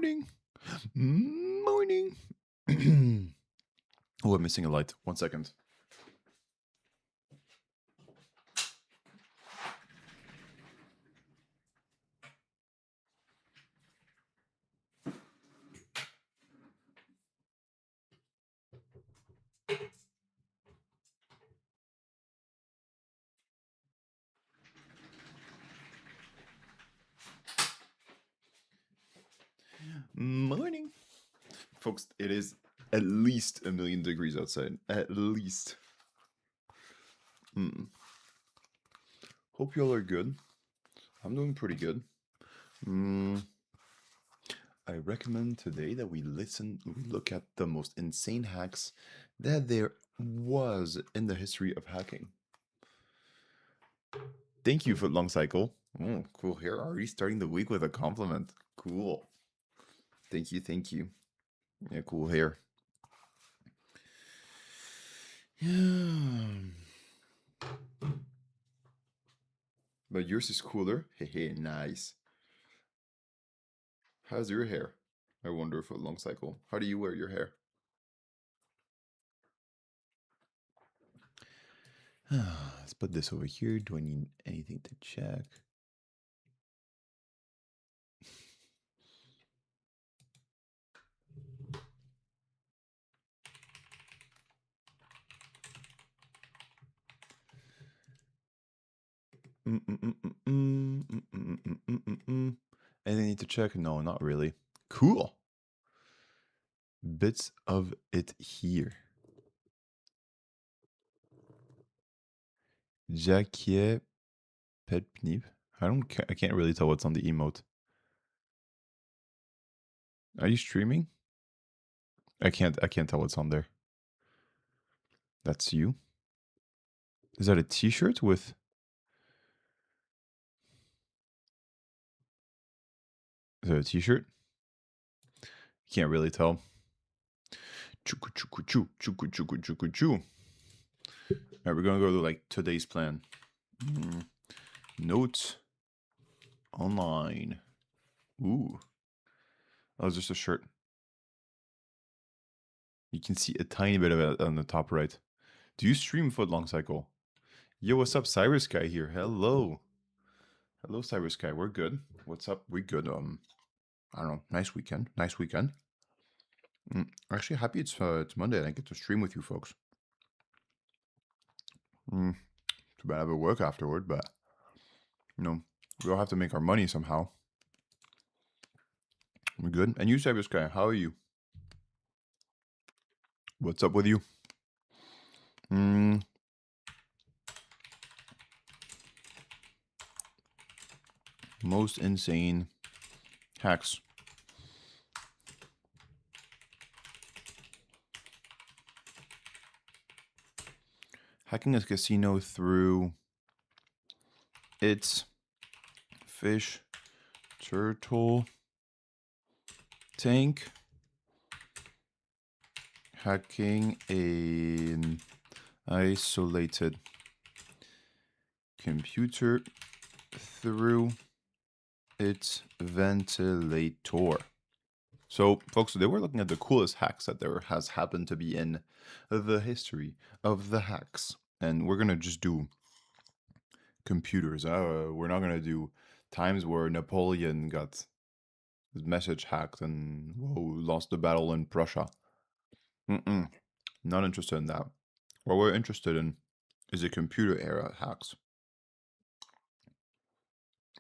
Morning. Morning. Oh, I'm missing a light. 1 second. Morning. Folks, it is at least 1,000,000 degrees outside. At least. Hope y'all are good. I'm doing pretty good. I recommend today that we look at the most insane hacks that there was in the history of hacking. Thank you, Footlong Cycle. Oh, cool hair. Already starting the week with a compliment. Cool. Thank you, thank you. Yeah, cool hair. Yeah. But yours is cooler. Hey, nice. How's your hair? I wonder, Footlong Cycle. How do you wear your hair? Let's put this over here. Do I need anything to check? Anything I need to check? No, not really. Cool. Bits of it here. Jackie Petpnip. I can't really tell what's on the emote. Are you streaming? I can't tell what's on there. That's you. Is that a t-shirt with? Is that a t-shirt? Can't really tell. Chuku chuku chu, chuku chuku chuku chu. Alright, we're gonna go to like today's plan. Notes online. Ooh. Oh, it's just a shirt. You can see a tiny bit of it on the top right. Do you stream Footlong Cycle? Yo, what's up? Cyrus Guy here. Hello. Hello, Cyrus Guy. We're good. What's up? We good. I don't know. Nice weekend. Nice weekend. Actually, happy it's Monday and I get to stream with you folks. Too bad I have to work afterward, but we all have to make our money somehow. We're good. And you, Cyrus Guy, how are you? What's up with you? Most insane hacks. Hacking a casino through its fish turtle tank. Hacking an isolated computer through its ventilator. So, folks, today we're looking at the coolest hacks that there has happened to be in the history of the hacks. And we're going to just do computers. We're not going to do times where Napoleon got his message hacked and lost the battle in Prussia. Not interested in that. What we're interested in is the computer era hacks.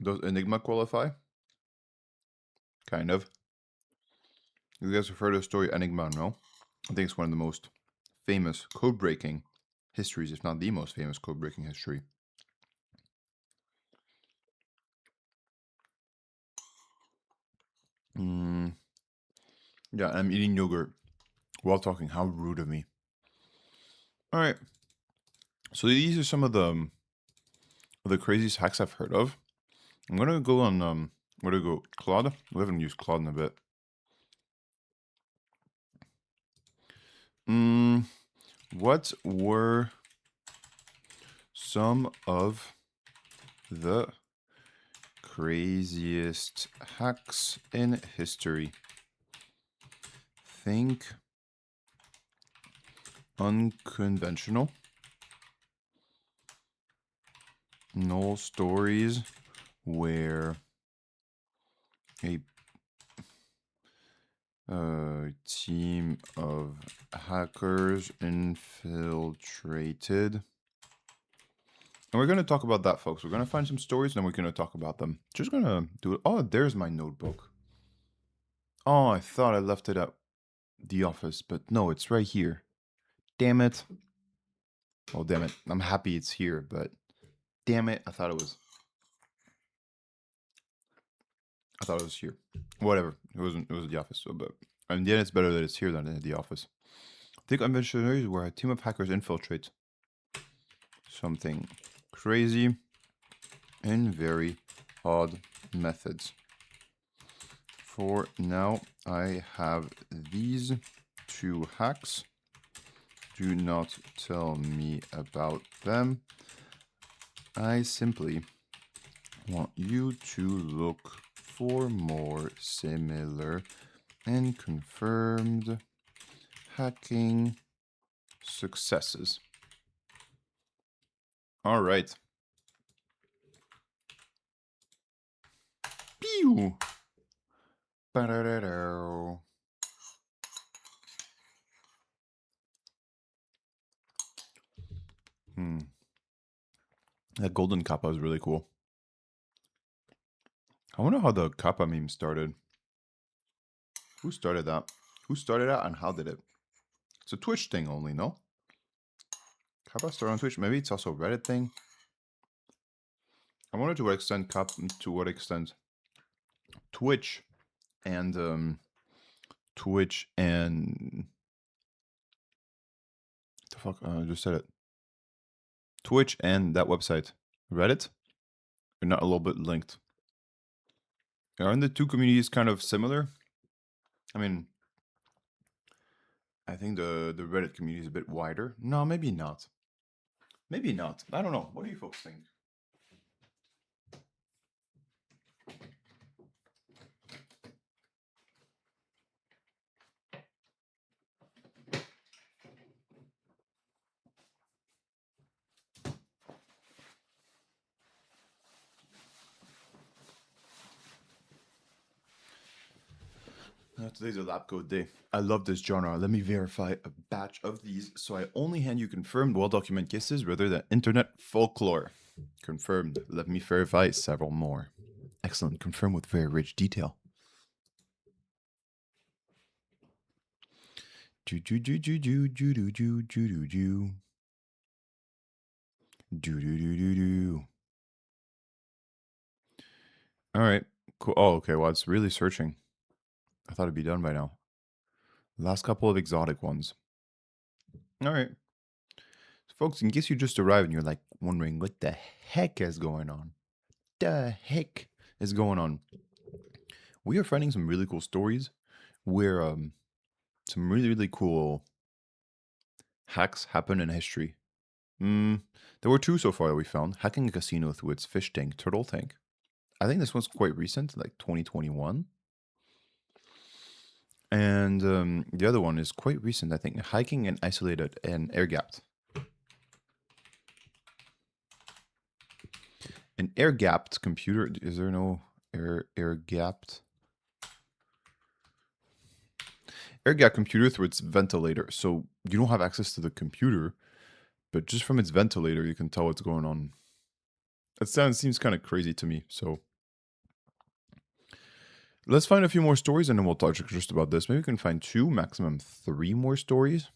Does Enigma qualify? Kind of. You guys have heard of the story Enigma, no? I think it's one of the most famous code-breaking histories, if not the most famous code-breaking history. Yeah, I'm eating yogurt while talking. How rude of me. All right. So these are some of the craziest hacks I've heard of. I'm gonna go on where to go? Claude. We haven't used Claude in a bit. What were some of the craziest hacks in history? think unconventional. No stories where a team of hackers infiltrated. And we're going to talk about that, folks. We're going to find some stories and then we're going to talk about them. Just going to do it. Oh, there's my notebook. Oh, I thought I left it at the office, but no, it's right here. Damn it. Oh, damn it. I'm happy it's here, but damn it. I thought it was here. Whatever. It wasn't. It was at the office. So, but in the end, it's better that it's here than at the office. Think unconventional where a team of hackers infiltrates something crazy and very odd methods. For now, I have these 2 hacks. Do not tell me about them. I simply want you to look for more similar and confirmed hacking successes. All right. Pew! Ba-da-da-da. That golden kappa is really cool. I wonder how the kappa meme started. Who started that? Who started that and how did it? It's a Twitch thing only, no? Kappa started on Twitch. Maybe it's also a Reddit thing. I wonder to what extent Twitch and the fuck? I just said it. Twitch and that website, Reddit, are not a little bit linked. Aren't the 2 communities kind of similar? I mean, I think the Reddit community is a bit wider. No, maybe not. Maybe not. I don't know. What do you folks think? Today's a lab code day. I love this genre. Let me verify a batch of these so I only hand you confirmed, well-documented cases rather than internet folklore. Confirmed. Let me verify several more. Excellent. Confirmed with very rich detail. Do do do do do do do do do do do do do do do. All right. Cool. Oh, okay. Well, it's really searching. I thought it'd be done by now. Last couple of exotic ones. All right. So folks, in case you just arrived and you're like wondering what the heck is going on, we are finding some really cool stories where some really cool hacks happen in history. There were 2 so far that we found. Hacking a casino through its fish tank, turtle tank. I think this one's quite recent, like 2021. And the other one is quite recent, I think. Hiking and isolated and air-gapped. An air-gapped computer. Is there no air-gapped? Air-gapped computer through its ventilator. So you don't have access to the computer, but just from its ventilator, you can tell what's going on. That seems kind of crazy to me. So let's find a few more stories and then we'll talk just about this. Maybe we can find 2, maximum 3 more stories.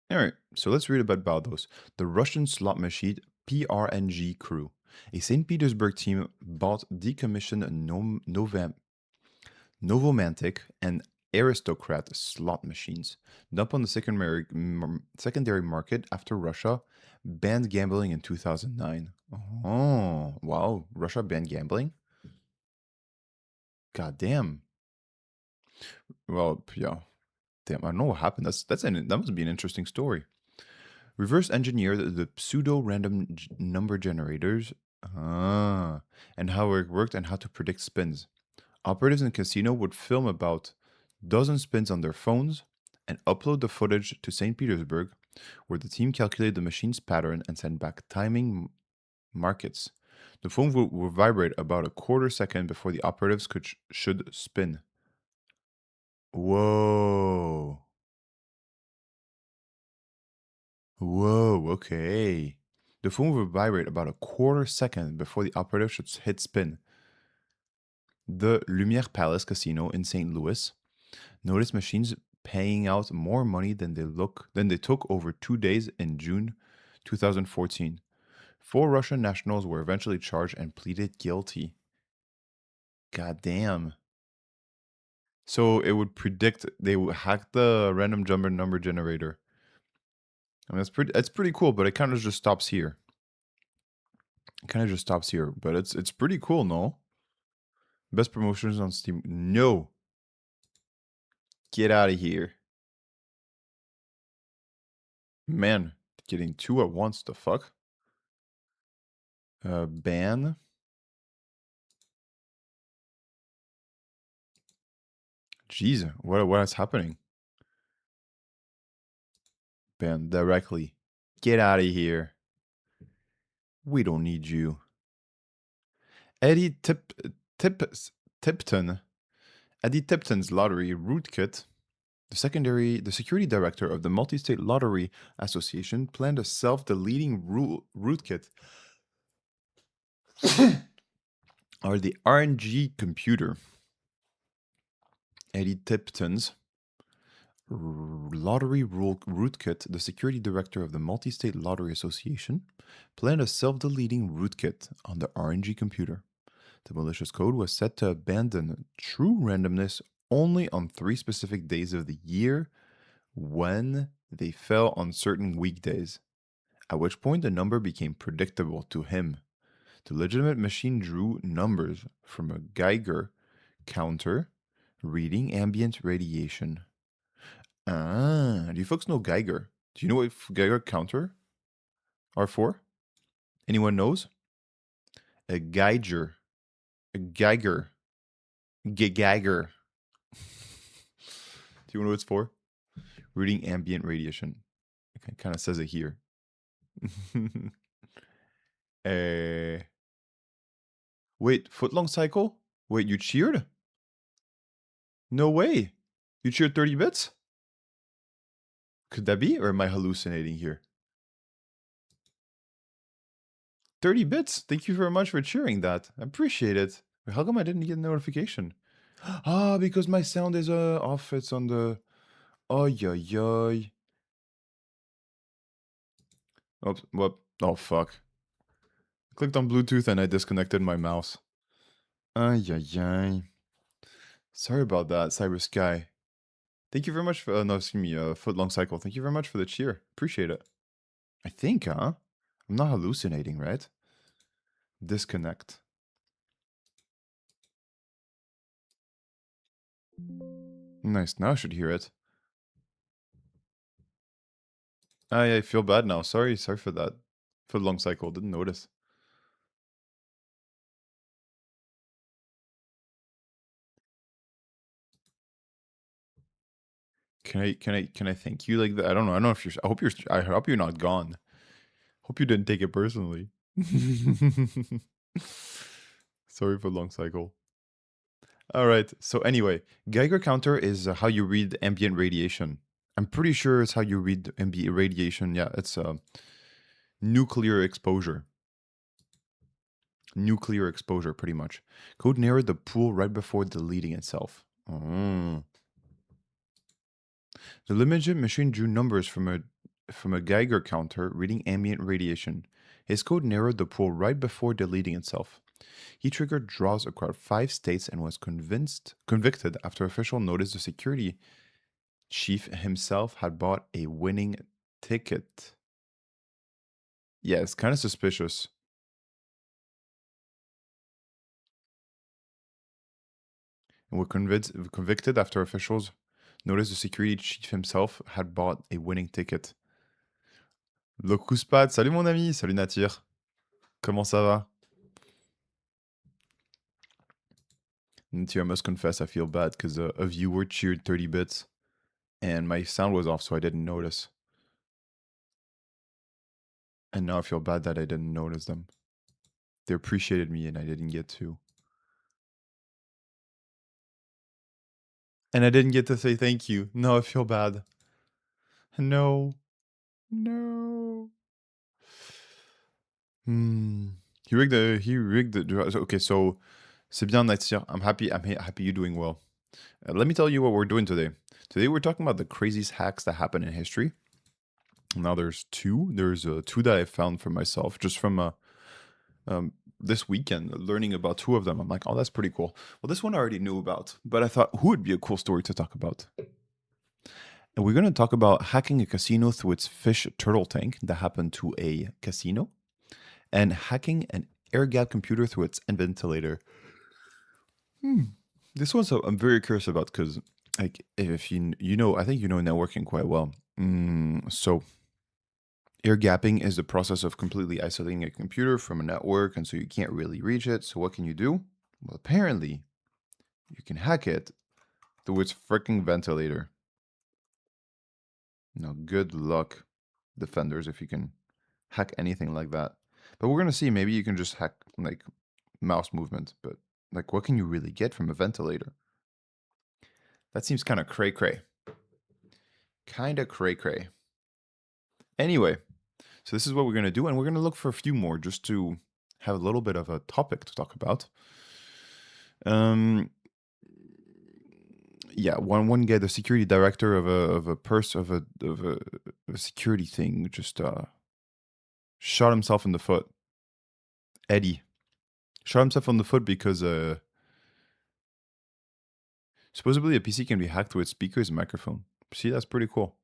All right, so let's read about those. The Russian slot machine PRNG crew. A St. Petersburg team bought decommissioned Novomantic and Aristocrat slot machines, dumped on the secondary market after Russia banned gambling in 2009. Oh, wow. Russia banned gambling? God damn. Well, yeah. Damn, I don't know what happened. That must be an interesting story. Reverse engineer the pseudo-random number generators. And how it worked and how to predict spins. Operatives in the casino would film about dozen spins on their phones and upload the footage to St. Petersburg, where the team calculated the machine's pattern and sent back timing markets. The phone would vibrate about a quarter second before the operatives should spin. Whoa. Whoa, okay. The phone would vibrate about a quarter second before the operative should hit spin. The Lumiere Palace Casino in St. Louis noticed machines paying out more money than they took over 2 days in June 2014. 4 Russian nationals were eventually charged and pleaded guilty. God damn. So it would predict they would hack the random number generator. I mean that's pretty cool, but it kind of just stops here. It kind of just stops here, but it's pretty cool, no? Best promotions on Steam. No. Get out of here. Man, getting 2 at once, the fuck? Ban. Jeez, what is happening? Ban directly. Get out of here. We don't need you. Eddie Tipton. Eddie Tipton's lottery rootkit. The security director of the Multi-State Lottery Association planned a self-deleting rootkit or the RNG computer. Eddie Tipton's lottery rootkit, the security director of the Multi-State Lottery Association, planned a self-deleting rootkit on the RNG computer. The malicious code was set to abandon true randomness only on 3 specific days of the year when they fell on certain weekdays, at which point the number became predictable to him. The legitimate machine drew numbers from a Geiger counter reading ambient radiation. Do you folks know Geiger? Do you know what Geiger counter are for? Anyone knows? A Geiger. A Geiger. Geiger. Do you know what it's for? Reading ambient radiation. It kind of says it here. Wait, footlong cycle? Wait, you cheered? No way. You cheered 30 bits? Could that be? Or am I hallucinating here? 30 bits? Thank you very much for cheering that. I appreciate it. How come I didn't get a notification? Ah, because my sound is off. It's on the... Oh, yoy. Oops, what? Oh, fuck. I clicked on Bluetooth and I disconnected my mouse. Ay. Sorry about that, Cyber Sky. Thank you very much for... no, excuse me, Footlong Cycle. Thank you very much for the cheer. Appreciate it. I think, huh? I'm not hallucinating, right? Disconnect. Nice, now I should hear it. I feel bad now. Sorry for that. Footlong Cycle, didn't notice. Can I thank you like that? I don't know. I don't know if you're... I hope you're not gone. Hope you didn't take it personally. Sorry for long cycle. All right. So anyway, Geiger counter is how you read ambient radiation. I'm pretty sure it's how you read ambient radiation. Yeah, it's nuclear exposure. Nuclear exposure, pretty much. Code narrowed the pool right before deleting itself. The limited machine drew numbers from a Geiger counter reading ambient radiation. His code narrowed the pool right before deleting itself. He triggered draws across 5 states and was convicted after official noticed the security chief himself had bought a winning ticket. Yeah, it's kind of suspicious. And were convicted after officials noticed the security chief himself had bought a winning ticket. Locuspad, salut mon ami, salut Natir. Comment ça va? And here I must confess, I feel bad because a viewer cheered 30 bits and my sound was off, so I didn't notice. And now I feel bad that I didn't notice them. They appreciated me and I didn't get to. And I didn't get to say thank you. No, I feel bad. No. No. Hmm. Okay, so c'est bien Natia. I'm happy you're doing well. Let me tell you what we're doing today. Today we're talking about the craziest hacks that happen in history. Now there's two. There's two that I found for myself just from um, this weekend, learning about two of them. I'm like, oh, that's pretty cool. Well, this one I already knew about, but I thought, who would be a cool story to talk about? And we're going to talk about hacking a casino through its fish turtle tank that happened to a casino, and hacking an air gap computer through its ventilator. This one's I'm very curious about because, like, if you know, I think you know networking quite well. So air gapping is the process of completely isolating a computer from a network, and so you can't really reach it. So what can you do? Well, apparently, you can hack it through its freaking ventilator. Now, good luck, defenders, if you can hack anything like that. But we're gonna see. Maybe you can just hack like mouse movement, but like, what can you really get from a ventilator? That seems kind of cray cray. Kind of cray cray. Anyway, so this is what we're gonna do, and we're gonna look for a few more just to have a little bit of a topic to talk about. Um, yeah, one guy, the security director of a security thing, just shot himself in the foot. Eddie shot himself on the foot because supposedly a PC can be hacked with speakers and microphone. See, that's pretty cool.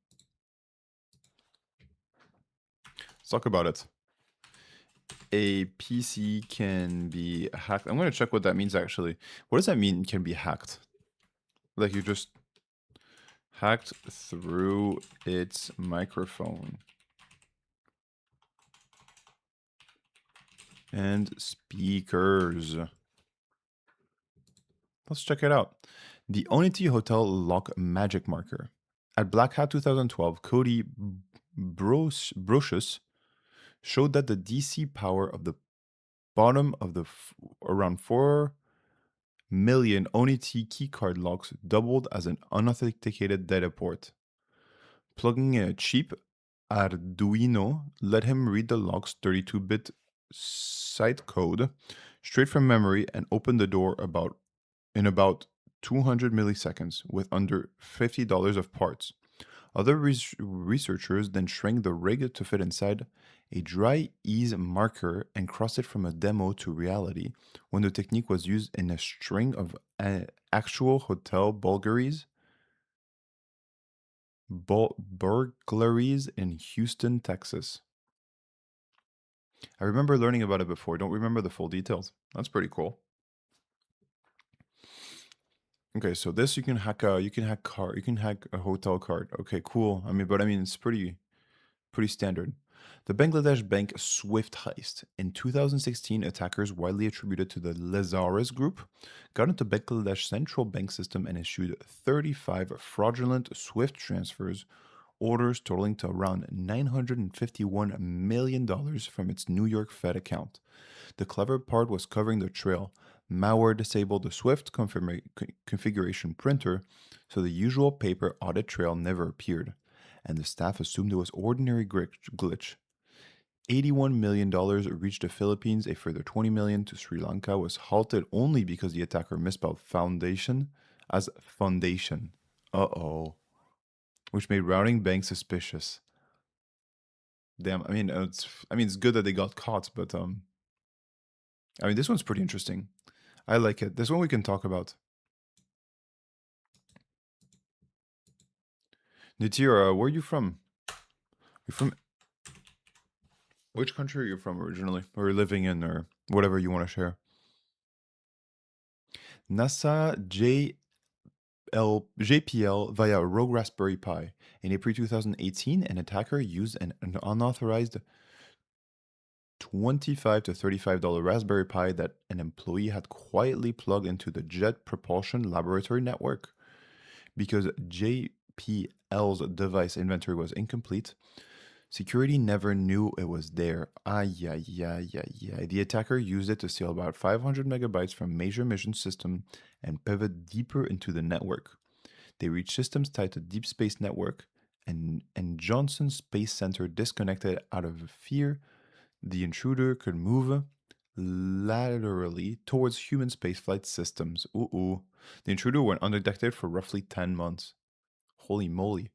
Let's talk about it. A PC can be hacked. I'm gonna check what that means actually. What does that mean? Can be hacked? Like you just hacked through its microphone and speakers. Let's check it out. The Onity Hotel lock magic marker. At Black Hat 2012, Cody Brocious showed that the DC power of the bottom of the around 4 million Onity keycard locks doubled as an unauthenticated data port. Plugging in a cheap Arduino let him read the lock's 32-bit site code straight from memory and open the door in about 200 milliseconds with under $50 of parts. Other researchers then shrank the rig to fit inside a dry ease marker and crossed it from a demo to reality when the technique was used in a string of actual hotel burglaries in Houston, Texas. I remember learning about it before. Don't remember the full details. That's pretty cool. Okay, so this you can hack a hotel card. Okay, cool. But it's pretty standard. The Bangladesh bank Swift heist. In 2016, attackers widely attributed to the Lazarus group got into Bangladesh central bank system and issued 35 fraudulent Swift transfers, orders totaling to around $951 million from its New York Fed account. The clever part was covering the trail. Malware disabled the Swift configuration printer, so the usual paper audit trail never appeared, and the staff assumed it was ordinary glitch. $81 million reached the Philippines, a further $20 million to Sri Lanka was halted only because the attacker misspelled foundation as foundation. Uh-oh. Which made routing banks suspicious. Damn, it's good that they got caught, but this one's pretty interesting. I like it. This one we can talk about. Nitir, where are you from? You're from which country are you from originally, or living in, or whatever you want to share? NASA JPL via Rogue Raspberry Pi. In April 2018, an attacker used an unauthorized $25 to $35 Raspberry Pi that an employee had quietly plugged into the Jet Propulsion Laboratory network. Because JPL's device inventory was incomplete, security never knew it was there. Ay, ay, ay, ay, ay. The attacker used it to steal about 500 megabytes from major mission system and pivot deeper into the network. They reached systems tied to Deep Space Network, and Johnson Space Center disconnected out of fear the intruder could move laterally towards human spaceflight systems. Ooh. The intruder went undetected for roughly 10 months. Holy moly.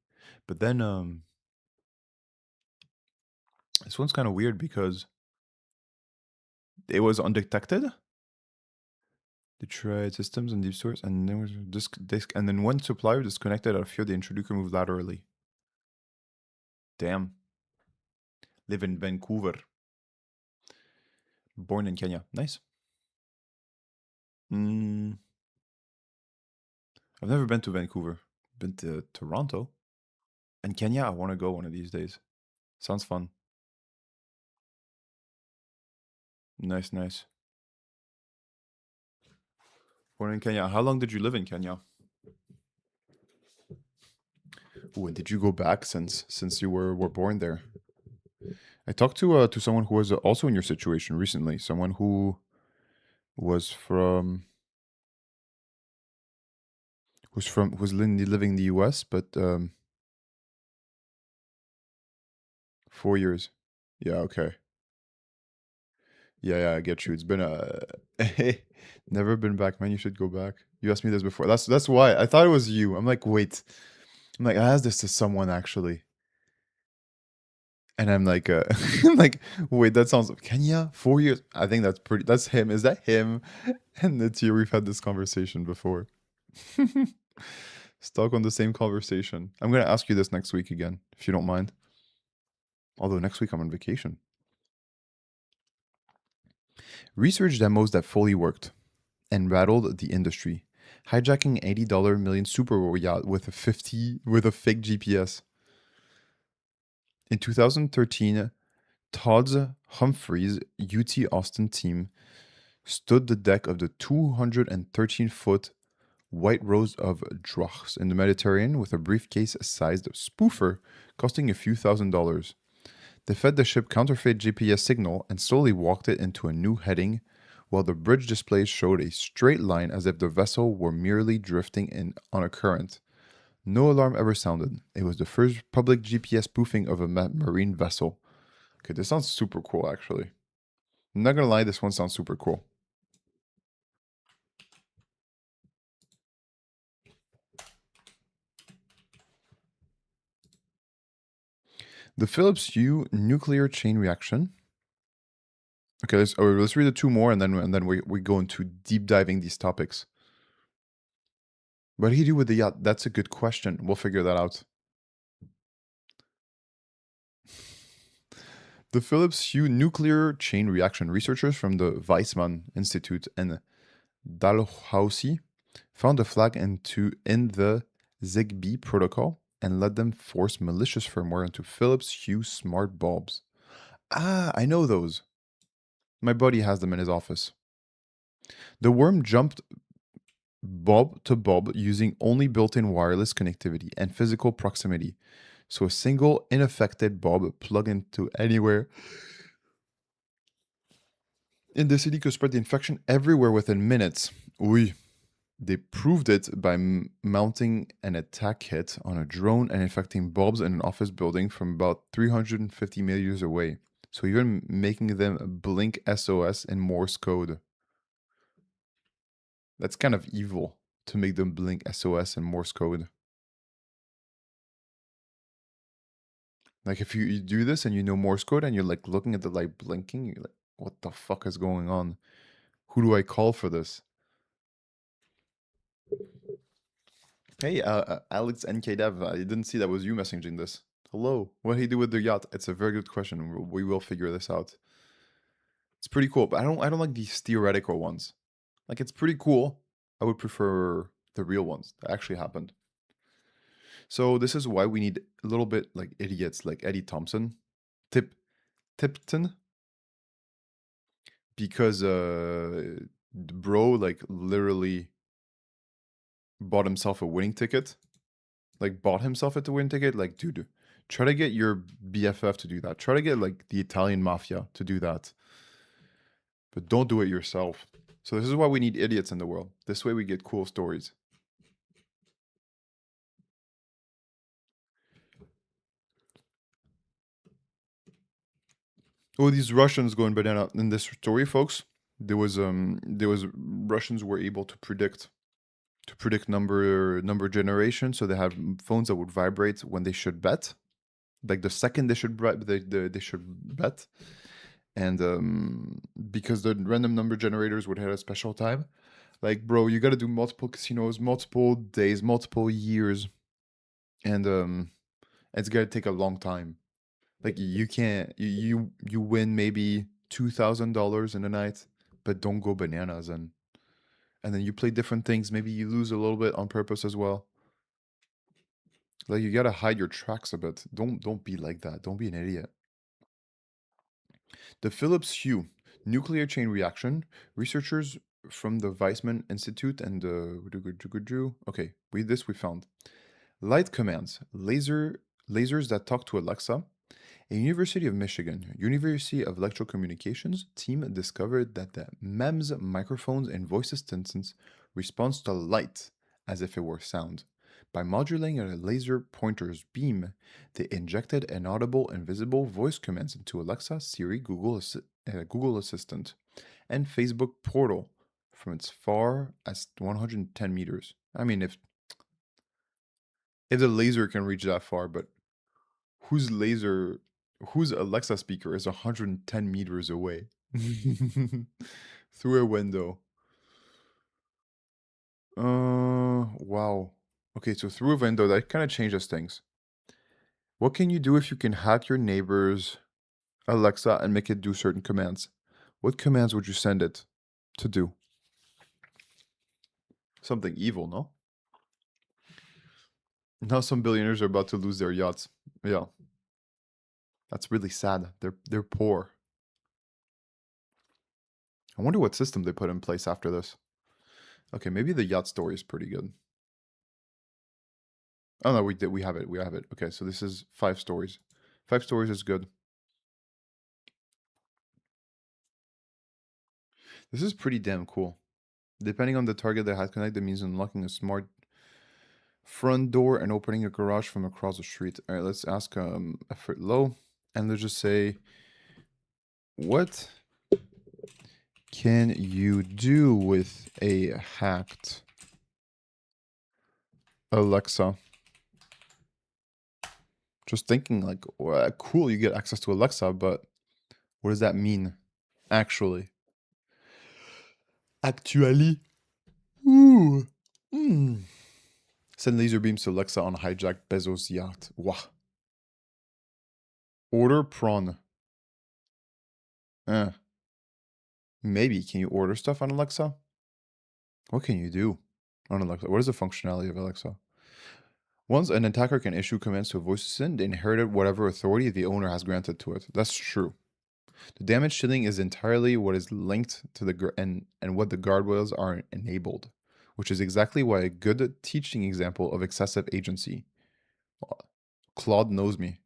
But then, this one's kind of weird because it was undetected. They tried systems and deep source, and there was and then one supplier disconnected out of fear the intruder could move laterally. Damn. Live in Vancouver. Born in Kenya. Nice. I've never been to Vancouver. Been to Toronto. And Kenya, I want to go one of these days. Sounds fun. Nice, nice. Born in Kenya. How long did you live in Kenya? Ooh, and did you go back since you were born there? I talked to someone who was also in your situation recently. Someone who was from living in the U.S. but 4 years. Yeah, okay. Yeah, I get you. It's been never been back, man. You should go back. You asked me this before. That's why I thought it was you. I'm like, wait. I'm like, I asked this to someone actually, and I'm like, I'm like, wait, that sounds Kenya 4 years. I think that's pretty. That's him. Is that him? And it's you. We've had this conversation before. Stuck on the same conversation. I'm gonna ask you this next week again, if you don't mind. Although next week I'm on vacation. Research demos that fully worked and rattled the industry. Hijacking $80 million Super Bowl yacht with a fake GPS. In 2013, Todd's Humphreys UT Austin team stood the deck of the 213-foot White Rose of Drogs in the Mediterranean with a briefcase-sized spoofer costing a few $1,000s. They fed the ship counterfeit GPS signal and slowly walked it into a new heading, while the bridge displays showed a straight line as if the vessel were merely drifting on a current. No alarm ever sounded. It was the first public GPS spoofing of a marine vessel. Okay, this sounds super cool, actually. I'm not gonna lie, this one sounds super cool. The Phillips Hue nuclear chain reaction. Okay, let's read the two more, and then we go into deep diving these topics. What did he do with the yacht? That's a good question. We'll figure that out. The Phillips Hue nuclear chain reaction. Researchers from the Weizmann Institute and Dalhousie found a flag in the ZigBee protocol and let them force malicious firmware into Philips Hue smart bulbs. Ah, I know those. My buddy has them in his office. The worm jumped bulb to bulb using only built-in wireless connectivity and physical proximity. So a single unaffected bulb plugged into anywhere in the city could spread the infection everywhere within minutes. Oui. They proved it by mounting an attack kit on a drone and infecting bulbs in an office building from about 350 meters away. So even making them blink SOS in Morse code. That's kind of evil to make them blink SOS in Morse code. Like if you do this and you know Morse code and you're like looking at the light blinking, you're like, what the fuck is going on? Who do I call for this? Hey, Alex NKDev, I didn't see that was you messaging this. Hello. What did he do with the yacht? It's a very good question. We will figure this out. It's pretty cool, but I don't like these theoretical ones. Like it's pretty cool. I would prefer the real ones that actually happened. So this is why we need a little bit like idiots like Eddie Thompson, Tipton. because bro like literally bought himself a winning ticket. Like bought himself a winning ticket. Like, dude, try to get your BFF to do that. Try to get like the Italian mafia to do that. But don't do it yourself. So this is why we need idiots in the world. This way we get cool stories. Oh, these Russians going banana in this story, folks. There was Russians were able to predict number generation, so they have phones that would vibrate when they should bet. Like the second they should they should bet, and because the random number generators would hit a special time. Like, bro, you got to do multiple casinos, multiple days, multiple years, and it's gonna take a long time. Like you can't you win maybe $2,000 in a night, but don't go bananas and then you play different things. Maybe you lose a little bit on purpose as well. Like you gotta hide your tracks a bit. Don't be like that. Don't be an idiot. The Phillips Hue nuclear chain reaction. Researchers from the Weizmann Institute and okay, we found light commands, lasers that talk to Alexa. A University of Michigan, University of Electrocommunications team discovered that the MEMS microphones and voice assistants responds to light as if it were sound. By modulating a laser pointer's beam, they injected inaudible invisible voice commands into Alexa, Siri, Google Assistant, and Facebook Portal from as far as 110 meters. I mean, if the laser can reach that far, but whose laser, whose Alexa speaker is 110 meters away through a window? Wow. Okay, so through a window, that kind of changes things. What can you do if you can hack your neighbor's Alexa and make it do certain commands? What commands would you send it to do? Something evil, no? Now some billionaires are about to lose their yachts. Yeah, that's really sad. They're poor. I wonder what system they put in place after this. Okay, maybe the yacht story is pretty good. Oh no, we have it. We have it. Okay, so this is 5 stories. 5 stories is good. This is pretty damn cool. Depending on the target that has connected means unlocking a smart front door and opening a garage from across the street. All right, let's ask effort low, and let's just say, what can you do with a hacked Alexa? Just thinking like, well, cool, you get access to Alexa, but what does that mean actually? Actually, ooh, send laser beams to Alexa on hijacked Bezos yacht. Wah. Order prawn. Eh. Maybe. Can you order stuff on Alexa? What can you do on Alexa? What is the functionality of Alexa? Once an attacker can issue commands to a voice assistant, they inherited whatever authority the owner has granted to it. That's true. The damage shielding is entirely what is linked to the and what the guardrails are enabled, which is exactly why a good teaching example of excessive agency. Claude knows me.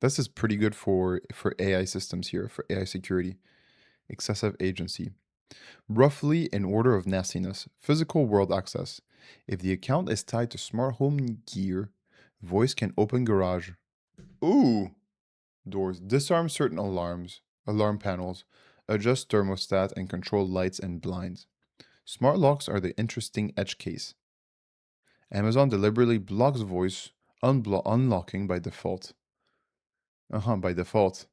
This is pretty good for AI systems here, for AI security. Excessive agency. Roughly in order of nastiness. Physical world access. If the account is tied to smart home gear, voice can open garage. Ooh! Doors. Disarm certain alarm panels, adjust thermostat, and control lights and blinds. Smart locks are the interesting edge case. Amazon deliberately blocks voice unlocking by default. By default.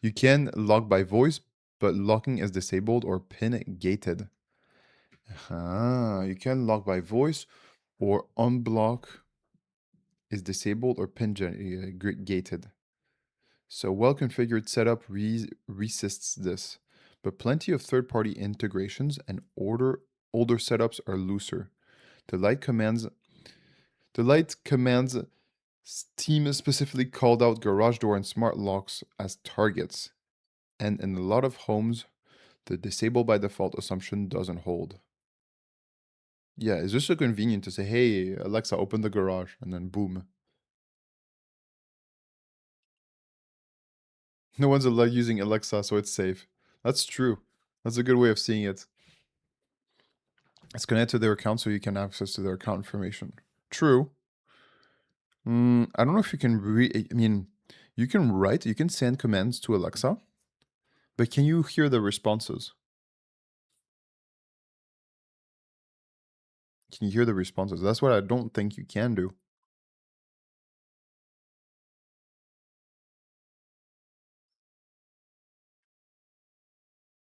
You can lock by voice, but locking is disabled or pin gated. You can lock by voice or unblock is disabled or pin gated. So well-configured setup resists this, but plenty of third-party integrations and older setups are looser. The light commands Steam specifically called out garage door and smart locks as targets, And in a lot of homes, the disable by default assumption doesn't hold. Yeah, it's just so convenient to say, hey, Alexa, open the garage, and then boom. No one's using Alexa, so it's safe. That's true. That's a good way of seeing it. It's connected to their account so you can access to their account information. True. I don't know if you can I mean, you can send commands to Alexa, but can you hear the responses? Can you hear the responses? That's what I don't think you can do.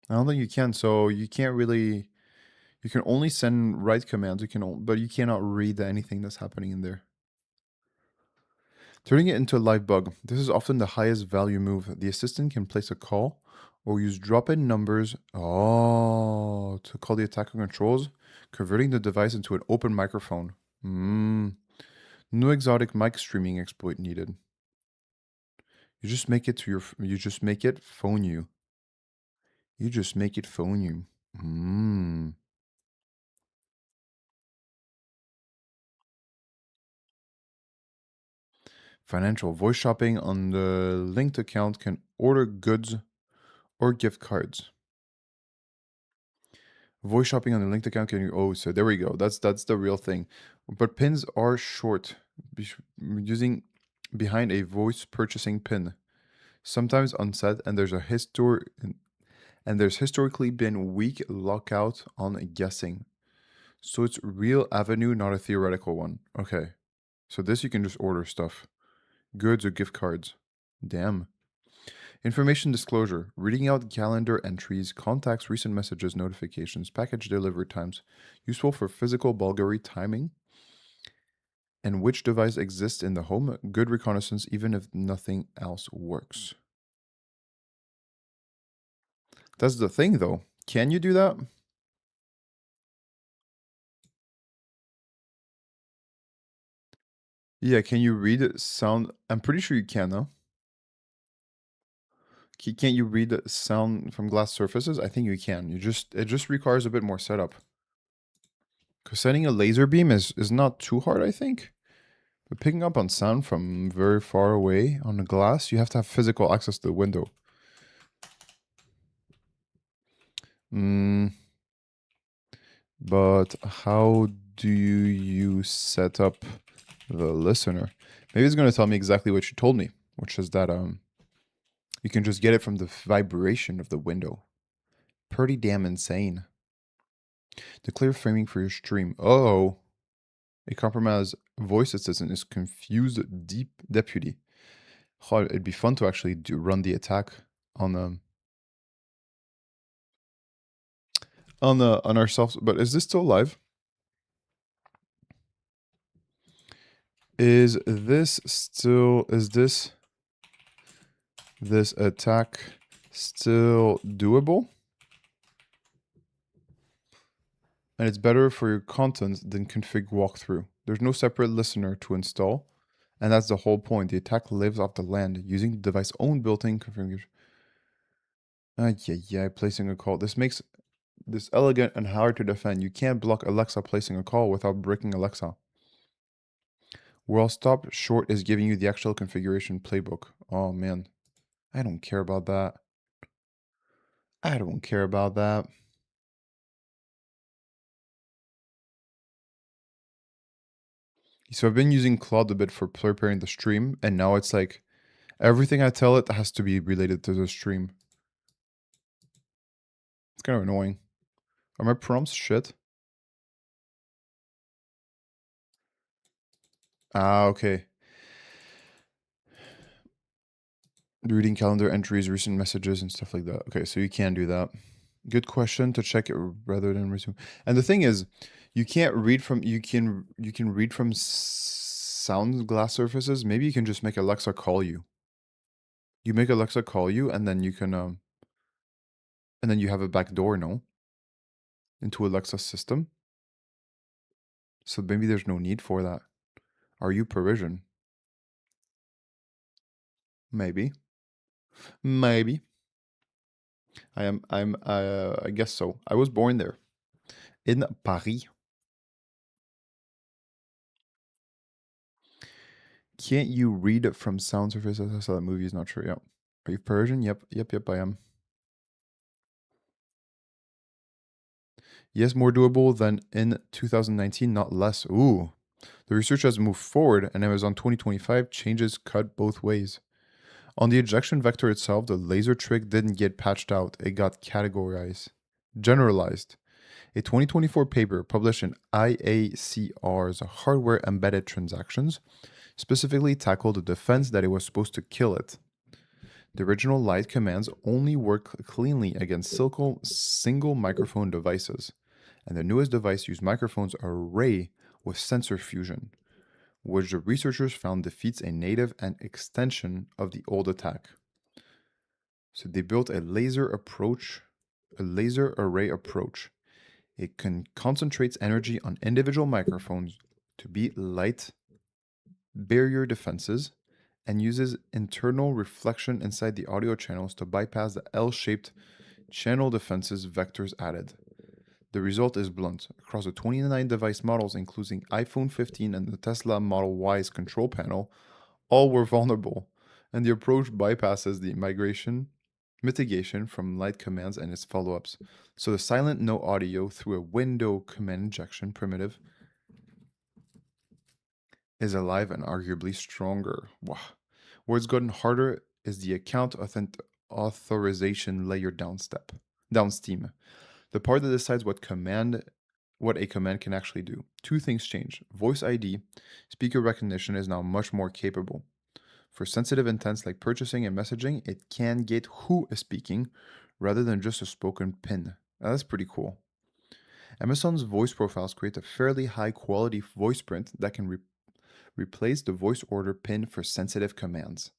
I don't think you can. So you can't really. You can only send write commands. But you cannot read anything that's happening in there. Turning it into a live bug. This is often the highest value move. The assistant can place a call or use drop-in numbers. Oh, to call the attacker controls, converting the device into an open microphone. No exotic mic streaming exploit needed. You just make it you just make it phone you. You just make it phone you. Financial voice shopping on the linked account can order goods or gift cards. Voice shopping on the linked account can so there we go. That's the real thing. But pins are short, using behind a voice purchasing pin, sometimes unset, and there's historically been weak lockout on guessing. So it's real avenue, not a theoretical one. Okay. So this you can just order stuff. Goods or gift cards. Damn. Information disclosure. Reading out calendar entries, contacts, recent messages, notifications, package delivery times. Useful for physical Bulgari timing. And which device exists in the home. Good reconnaissance even if nothing else works. That's the thing though. Can you do that? Yeah, can you read sound? I'm pretty sure you can, though. Can't you read sound from glass surfaces? I think you can. It just requires a bit more setup. Because sending a laser beam is not too hard, I think. But picking up on sound from very far away on the glass, you have to have physical access to the window. But how do you set up the listener? Maybe it's going to tell me exactly what you told me, which is that you can just get it from the vibration of the window. Pretty damn insane. Declare framing for your stream. Oh, a compromised voice assistant is confused deep deputy. Oh, it'd be fun to actually run the attack on on ourselves. But is this still live? Is this attack still doable? And it's better for your content than config walkthrough. There's no separate listener to install, and that's the whole point. The attack lives off the land using the device's own built-in configuration. Yeah, placing a call. This makes this elegant and hard to defend. You can't block Alexa placing a call without breaking Alexa. Where I'll stop short is giving you the actual configuration playbook. Oh man, I don't care about that. I don't care about that. So I've been using Claude a bit for preparing the stream, and now it's like everything I tell it has to be related to the stream. It's kind of annoying. Are my prompts shit? Ah, okay. Reading calendar entries, recent messages, and stuff like that. Okay, so you can do that. Good question to check it rather than resume. And the thing is, you can't read from you can read from sound glass surfaces. Maybe you can just make Alexa call you. You make Alexa call you, and then you can and then you have a back door, no, into Alexa's system. So maybe there's no need for that. Are you Parisian? Maybe. Maybe. I guess so. I was born there in Paris. Can't you read from sound surface? I saw that movie. Is not true. Yeah. Are you Persian? Yep. Yep. Yep. I am. Yes, more doable than in 2019, not less. Ooh. The research has moved forward, and Amazon 2025 changes cut both ways. On the ejection vector itself, the laser trick didn't get patched out, it got categorized, generalized. A 2024 paper published in IACR's Hardware Embedded Transactions specifically tackled the defense that it was supposed to kill it. The original light commands only work cleanly against single microphone devices, and the newest device used microphones array with sensor fusion, which the researchers found defeats a native and extension of the old attack. So they built a laser array approach. It concentrates energy on individual microphones to beat light barrier defenses and uses internal reflection inside the audio channels to bypass the L-shaped channel defenses vectors added. The result is blunt. Across the 29 device models, including iPhone 15 and the Tesla Model Y's control panel, all were vulnerable, and the approach bypasses the mitigation from light commands and its follow-ups. So the silent no audio through a window command injection primitive is alive and arguably stronger. Wow. Where it's gotten harder is the authorization layer downstream. The part that decides what a command can actually do. Two things change. Voice ID, speaker recognition is now much more capable. For sensitive intents like purchasing and messaging, it can get who is speaking rather than just a spoken pin. Now, that's pretty cool. Amazon's voice profiles create a fairly high quality voice print that can replace the voice order pin for sensitive commands.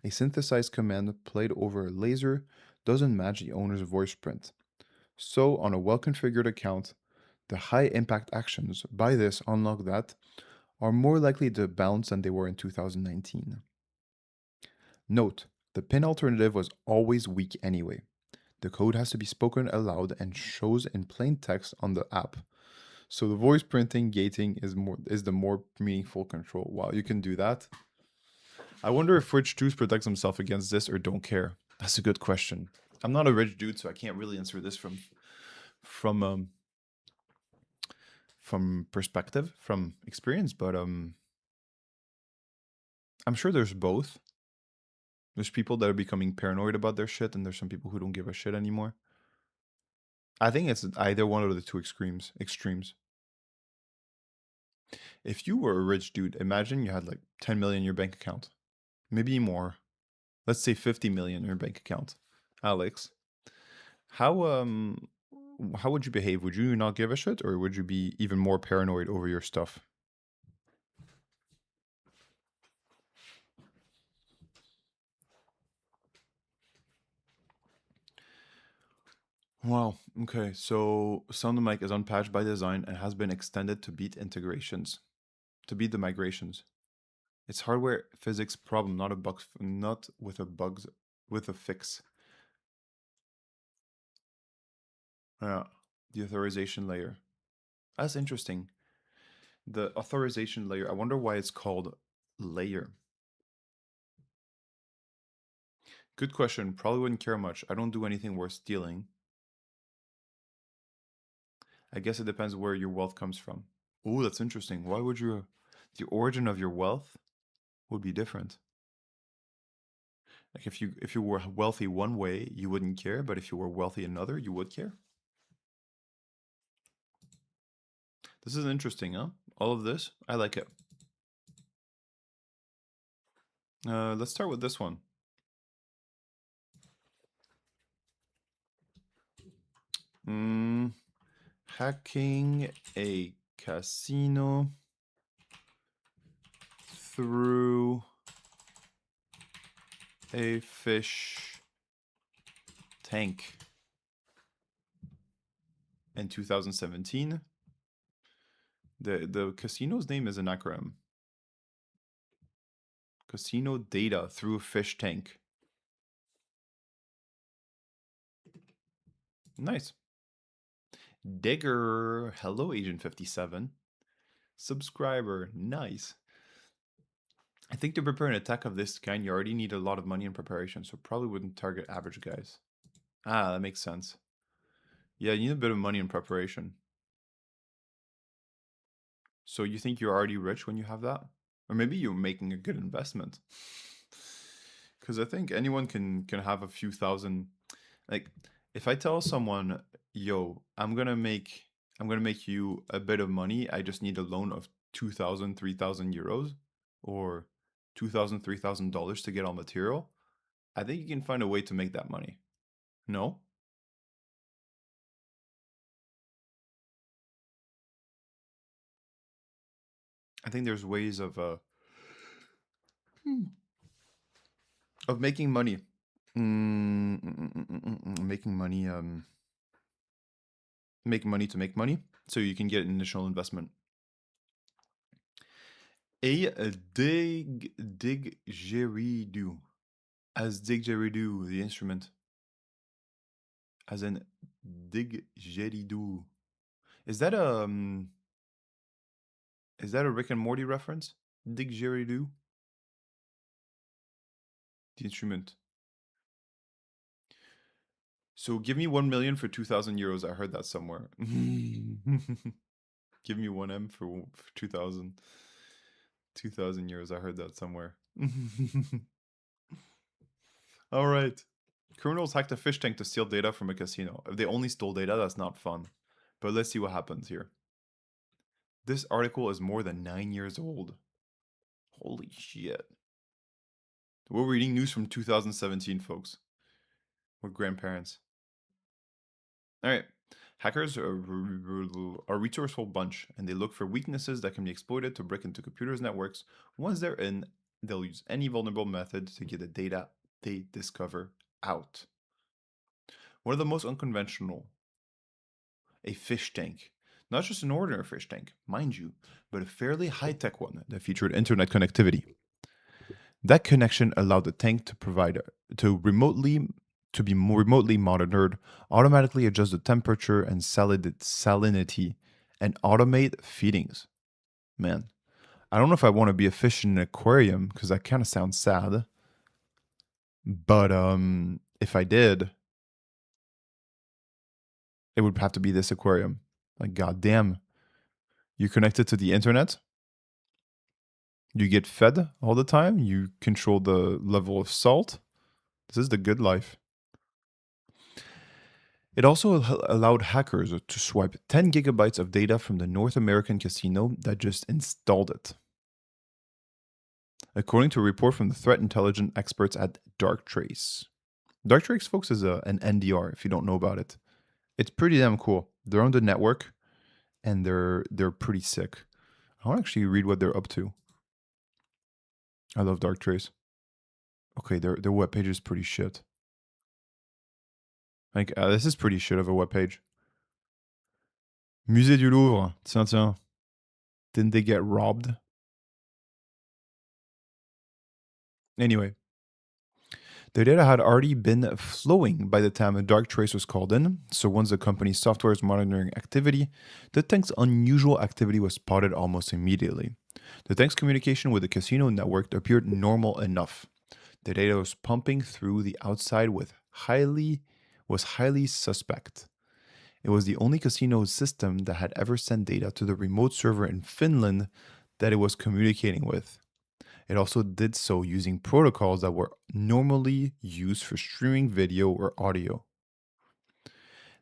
A synthesized command played over a laser doesn't match the owner's voice print. So, on a well configured account, the high impact actions, buy this, unlock that, are more likely to bounce than they were in 2019. Note, the pin alternative was always weak anyway. The code has to be spoken aloud and shows in plain text on the app. So the voice printing gating is the more meaningful control. Wow, you can do that. I wonder if rich dudes protect themselves against this or don't care. That's a good question. I'm not a rich dude, so I can't really answer this from um from perspective, from experience, but I'm sure there's both. There's people that are becoming paranoid about their shit, and there's some people who don't give a shit anymore. I think it's either one of the two extremes. If you were a rich dude, imagine you had like 10 million in your bank account, maybe more. Let's say 50 million in your bank account. Alex, how um how would you behave? Would you not give a shit, or would you be even more paranoid over your stuff? Wow. Okay. So Sound Mic is unpatched by design and has been extended to beat the migrations. It's hardware physics problem, not with a bugs, with a fix. Yeah. The authorization layer. That's interesting. The authorization layer. I wonder why it's called layer. Good question. Probably wouldn't care much. I don't do anything worth stealing. I guess it depends where your wealth comes from. Oh, that's interesting. Why would you? The origin of your wealth would be different. Like if you were wealthy one way, you wouldn't care, but if you were wealthy another, you would care. This is interesting, huh? All of this, I like it. Let's start with this one. Mm, hacking a casino through a fish tank in 2017. The casino's name is an acronym. Casino data through a fish tank. Nice. Digger. Hello, Agent 57. Subscriber. Nice. I think to prepare an attack of this kind, you already need a lot of money in preparation, so probably wouldn't target average guys. Ah, that makes sense. Yeah, you need a bit of money in preparation. So you think you're already rich when you have that? Or maybe you're making a good investment. Because I think anyone can have a few thousand. Like, if I tell someone, "Yo, I'm gonna make you a bit of money. I just need a loan of 2,000, 3,000 euros, or 2,000, $3,000 to get all material," I think you can find a way to make that money. No? I think there's ways hmm, of making money. Making money. Make money to make money, so you can get an initial investment. A didgeridoo, as didgeridoo, the instrument, as in didgeridoo. Is that a is that a Rick and Morty reference? Didgeridoo, the instrument. So give me 1 million for 2,000 euros. I heard that somewhere. Give me 1M for 2,000. 2,000 euros. I heard that somewhere. All right. Criminals hacked a fish tank to steal data from a casino. If they only stole data, that's not fun. But let's see what happens here. This article is more than 9 years old. Holy shit. We're reading news from 2017, folks. We're grandparents. All right. Hackers are a resourceful bunch, and they look for weaknesses that can be exploited to break into computers' networks. Once they're in, they'll use any vulnerable method to get the data they discover out. One of the most unconventional, a fish tank. Not just an ordinary fish tank, mind you, but a fairly high-tech one that featured internet connectivity. That connection allowed the tank to provide to remotely to be more remotely monitored, automatically adjust the temperature and salinity, and automate feedings. Man, I don't know if I want to be a fish in an aquarium because that kind of sounds sad. But if I did, it would have to be this aquarium. Like, goddamn, you're connected to the internet. You get fed all the time. You control the level of salt. This is the good life. It also allowed hackers to swipe 10 gigabytes of data from the North American casino that just installed it. According to a report from the threat intelligence experts at Darktrace. Darktrace, folks, is an NDR, if you don't know about it. It's pretty damn cool. They're on the network, and they're pretty sick. I want to actually read what they're up to. I love Darktrace. Okay, their webpage is pretty shit. Like, this is pretty shit of a webpage. Musée du Louvre. Tiens. Didn't they get robbed? Anyway, the data had already been flowing by the time a dark trace was called in, so once the company's software was monitoring activity, the tank's unusual activity was spotted almost immediately. The tank's communication with the casino network appeared normal enough. The data was pumping through the outside was highly suspect. It was the only casino system that had ever sent data to the remote server in Finland that it was communicating with. It also did so using protocols that were normally used for streaming video or audio.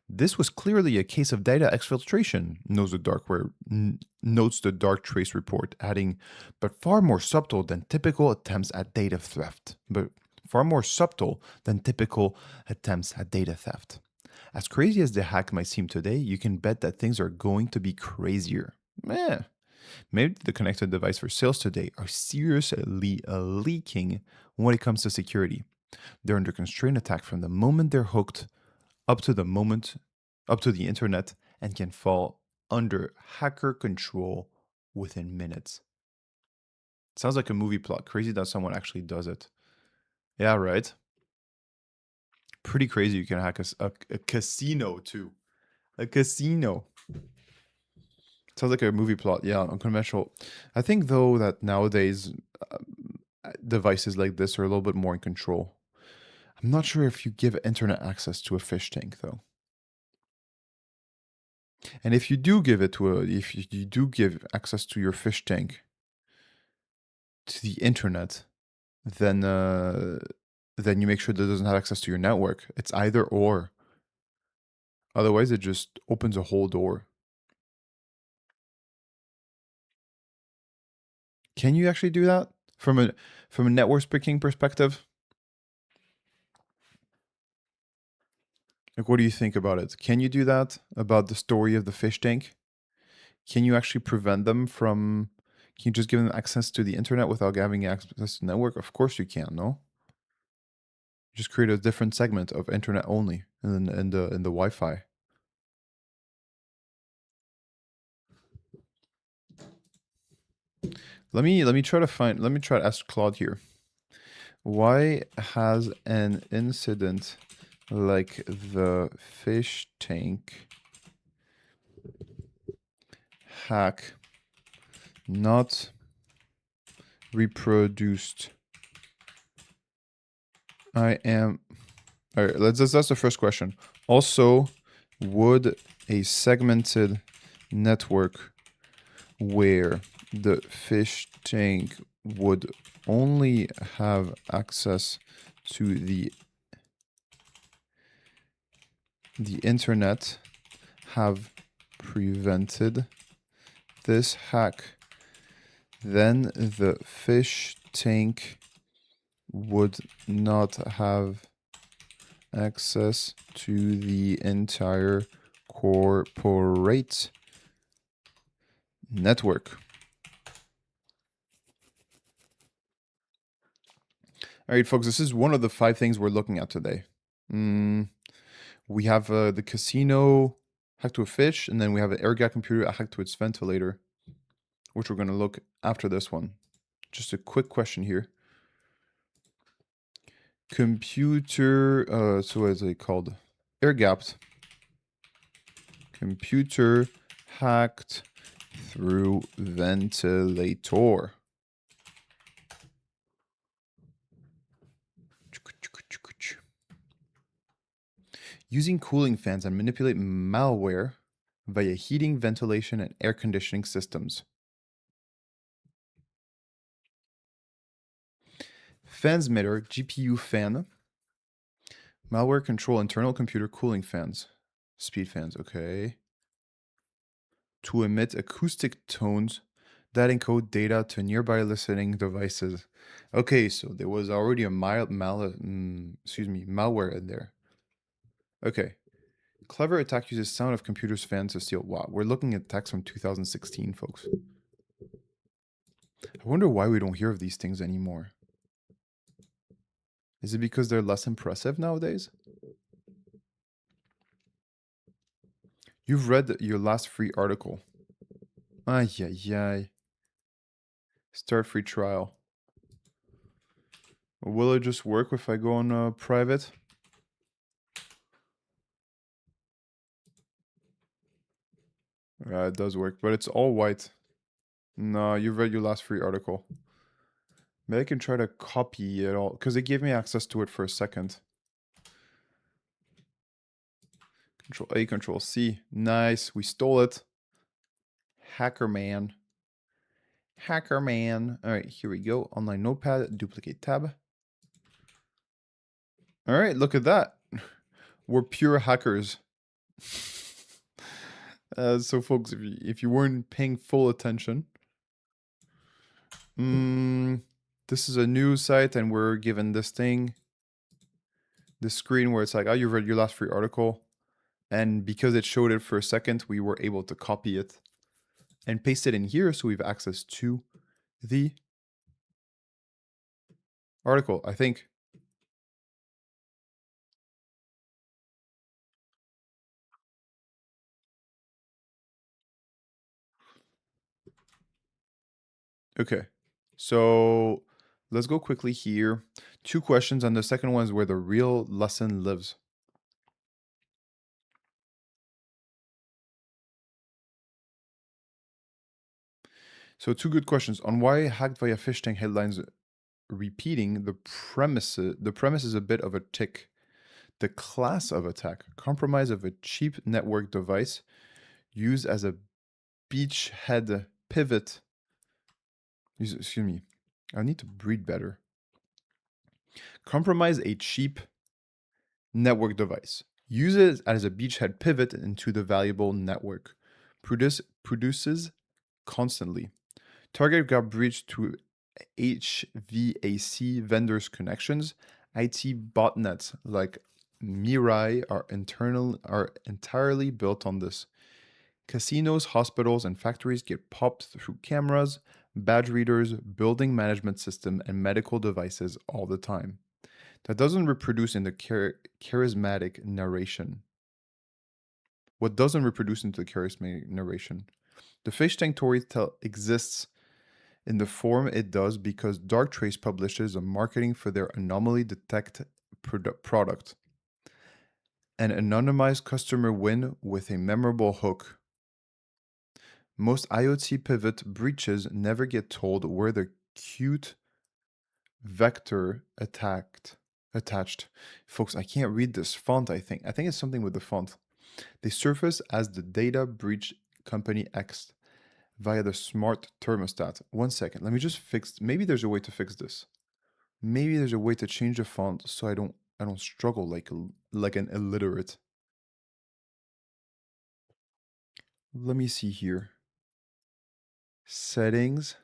This was clearly a case of data exfiltration, notes the Dark Trace report, adding, but far more subtle than typical attempts at data theft. As crazy as the hack might seem today, you can bet that things are going to be crazier. Maybe the connected device for sales today are seriously leaking when it comes to security. They're under constraint attack from the moment they're hooked up to the internet and can fall under hacker control within minutes. Sounds like a movie plot. Crazy that someone actually does it. Yeah, right. Pretty crazy. You can hack a casino too. A casino. Sounds like a movie plot. Yeah, unconventional. I think though that nowadays devices like this are a little bit more in control. I'm not sure if you give internet access to a fish tank though. And if you do give it to if you do give access to your fish tank to the internet, then then you make sure that it doesn't have access to your network. It's either or. Otherwise, it just opens a whole door. Can you actually do that from a network speaking perspective? Like, what do you think about it? Can you do that about the story of the fish tank? Can you actually prevent them from? Can you just give them access to the internet without having access to network? Of course you can. No, just create a different segment of internet only in the Wi-Fi. Let me try to find. Let me try to ask Claude here. Why has an incident like the fish tank hack not reproduced? I am. All right, that's the first question. Also, would a segmented network where the fish tank would only have access to the internet have prevented this hack? Then the fish tank would not have access to the entire corporate network. All right, folks, this is one of the 5 things we're looking at today. We have the casino hacked to a fish, and then we have an air gap computer hacked to its ventilator, which we're going to look after this one. Just a quick question here. Computer, so what is it called? Air gapped. Computer hacked through ventilator. Using cooling fans and manipulate malware via heating, ventilation, and air conditioning systems. Fansmitter GPU fan. Malware control internal computer cooling fans. Speed fans, okay. To emit acoustic tones that encode data to nearby listening devices. Okay, so there was already a malware in there. Okay. Clever attack uses sound of computers fans to steal. Wow, we're looking at attacks from 2016, folks. I wonder why we don't hear of these things anymore. Is it because they're less impressive nowadays? You've read your last free article. Ay, ay, ay. Start free trial. Will it just work if I go on private? It does work, but it's all white. No, you've read your last free article. Maybe I can try to copy it all, because it gave me access to it for a second. Control A, Control C. Nice, we stole it. Hacker man. Hacker man. All right, here we go. Online notepad, duplicate tab. All right, look at that. We're pure hackers. So folks, if you weren't paying full attention, this is a news site and we're given this thing, this screen where it's like, oh, you read your last free article. And because it showed it for a second, we were able to copy it and paste it in here so we have access to the article, I think. Okay, so let's go quickly here. 2 questions, and the second one is where the real lesson lives. So 2 good questions on why hacked via fish tank headlines repeating the premise is a bit of a tick. The class of attack, compromise of a cheap network device used as a beachhead pivot. Excuse me, I need to breathe better. Compromise a cheap network device. Use it as a beachhead pivot into the valuable network. Produces constantly. Target got breached to HVAC vendors' connections. IT botnets like Mirai are entirely built on this. Casinos, hospitals, and factories get popped through cameras, badge readers, building management system, and medical devices all the time. That doesn't reproduce in the charismatic narration. What doesn't reproduce into the charismatic narration? The fish tank story exists in the form it does because Darktrace publishes a marketing for their anomaly detect product. An anonymized customer win with a memorable hook. Most IoT pivot breaches never get told where the cute vector attached. Folks, I can't read this font, I think. I think it's something with the font. They surface as the data breach company X via the smart thermostat. 1 second, let me just fix, maybe there's a way to fix this. Maybe there's a way to change the font so I don't struggle like an illiterate. Let me see here. Settings.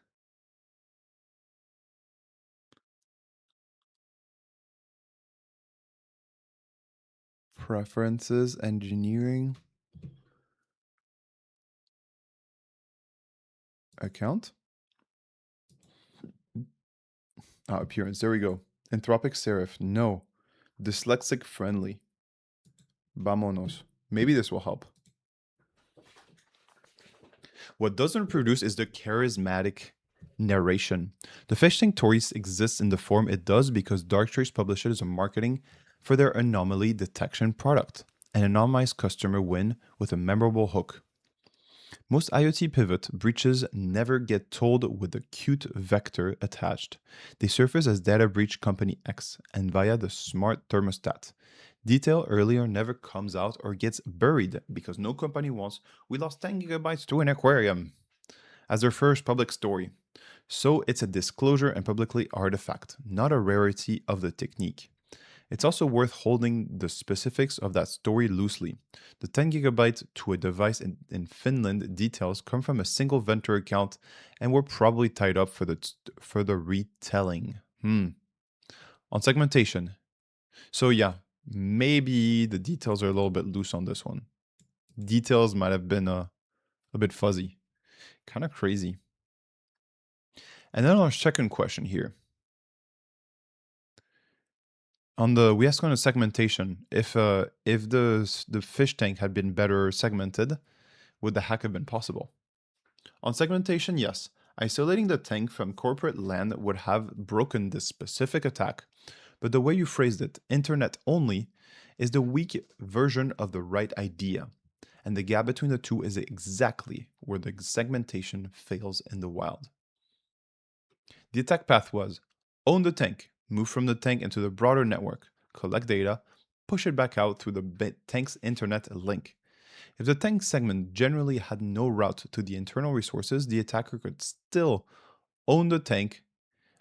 Preferences, engineering. Account. Appearance. There we go. Anthropic serif. No. Dyslexic friendly. Vamonos. Maybe this will help. What doesn't produce is the charismatic narration. The fish tank stories exists in the form it does because Darktrace publishes a marketing for their anomaly detection product, an anonymized customer win with a memorable hook. Most IoT pivot breaches never get told with the cute vector attached. They surface as data breach company X and via the smart thermostat. Detail earlier never comes out or gets buried because no company wants, we lost 10 gigabytes to an aquarium, as their first public story. So it's a disclosure and publicly artifact, not a rarity of the technique. It's also worth holding the specifics of that story loosely. The 10 gigabyte to a device in Finland details come from a single vendor account and were probably tied up for the retelling. On segmentation. So yeah, maybe the details are a little bit loose on this one. Details might have been a bit fuzzy. Kind of crazy. And then our second question here. We asked on the segmentation if the fish tank had been better segmented, would the hack have been possible? On segmentation, yes. Isolating the tank from corporate land would have broken this specific attack, but the way you phrased it, internet only, is the weak version of the right idea, and the gap between the two is exactly where the segmentation fails in the wild. The attack path was own the tank, move from the tank into the broader network, collect data, push it back out through the tank's internet link. If the tank segment generally had no route to the internal resources, the attacker could still own the tank,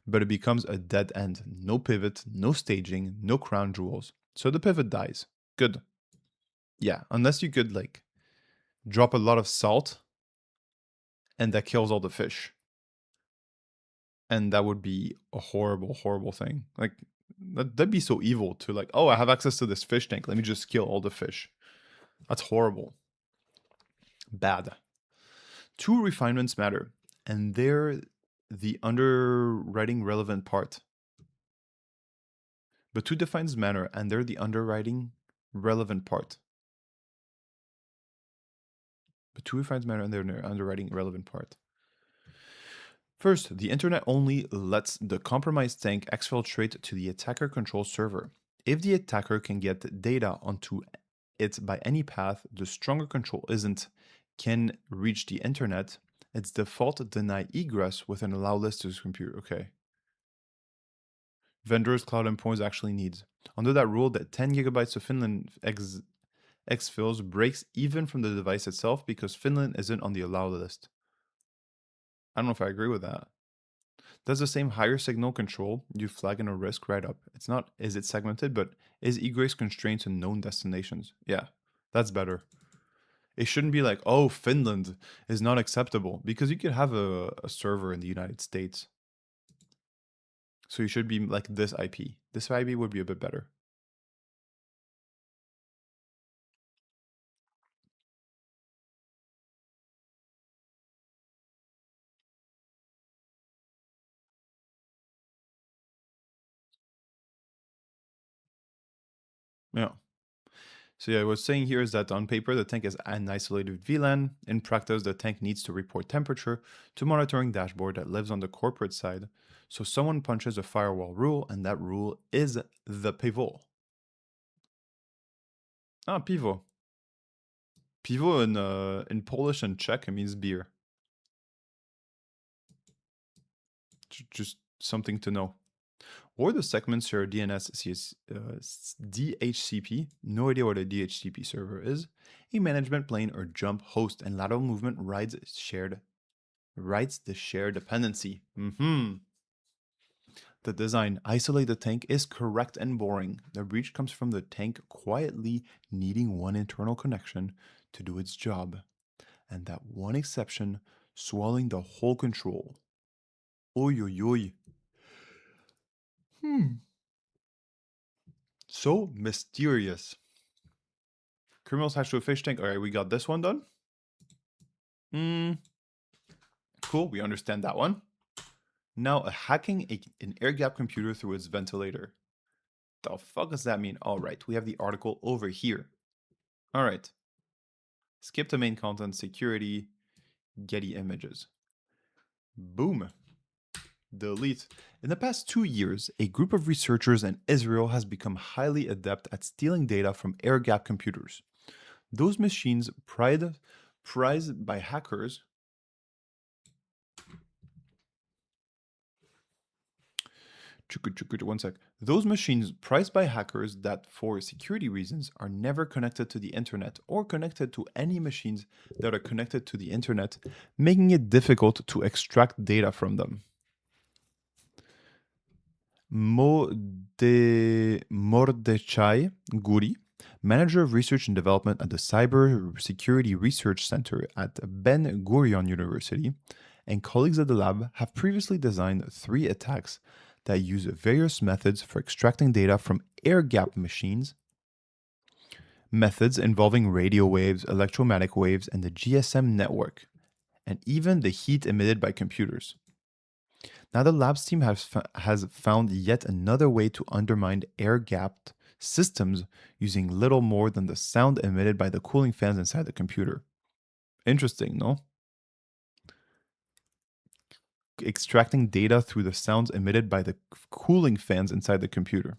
but it becomes a dead end. No pivot, no staging, no crown jewels. So the pivot dies. Good. Yeah, unless you could drop a lot of salt and that kills all the fish. And that would be a horrible, horrible thing. That'd be so evil to oh, I have access to this fish tank. Let me just kill all the fish. That's horrible. Bad. 2 refinements matter, and they're the underwriting relevant part. But 2 defines matter, and they're the underwriting relevant part. But 2 defines matter, and they're the underwriting relevant part. First, the internet only lets the compromised tank exfiltrate to the attacker control server. If the attacker can get data onto it by any path the stronger control isn't can reach the internet, its default deny egress with an allow list to his computer. Okay. Vendors cloud endpoints actually needs. Under that rule, that 10 gigabytes of Finland exfils breaks even from the device itself because Finland isn't on the allow list. I don't know if I agree with that. Does the same higher signal control you flag in a risk right up? It's not is it segmented, but is egress constrained to known destinations? Yeah, that's better. It shouldn't be like, oh, Finland is not acceptable because you could have a server in the United States. So you should be like this IP. This IP would be a bit better. Yeah. So yeah, I was saying here is that on paper, the tank is an isolated VLAN. In practice, the tank needs to report temperature to monitoring dashboard that lives on the corporate side. So someone punches a firewall rule, and that rule is the pivot. Ah, pivot. Pivot in Polish and Czech it means beer. Just something to know. Or the segments share DNS DHCP, no idea what a DHCP server is, a management plane or jump host, and lateral movement writes the shared dependency. The design, isolate the tank, is correct and boring. The breach comes from the tank quietly needing one internal connection to do its job, and that one exception swallowing the whole control. Oy oy oy. Hmm. So mysterious. Criminals hatch to a fish tank. All right, we got this one done. Cool, we understand that one. Now, hacking an air gap computer through its ventilator. The fuck does that mean? All right, we have the article over here. All right. Skip to main content, security, Getty images. Boom. Delete. In the past 2 years, a group of researchers in Israel has become highly adept at stealing data from air gap computers. Those machines prized by hackers. One sec. Those machines prized by hackers that, for security reasons, are never connected to the internet or connected to any machines that are connected to the internet, making it difficult to extract data from them. Mordechai Guri, manager of research and development at the Cyber Security Research Center at Ben Gurion University, and colleagues at the lab have previously designed 3 attacks that use various methods for extracting data from air gap machines, methods involving radio waves, electromagnetic waves, and the GSM network, and even the heat emitted by computers. Now, the labs team has found yet another way to undermine air gapped systems using little more than the sound emitted by the cooling fans inside the computer. Interesting, no? Extracting data through the sounds emitted by the cooling fans inside the computer.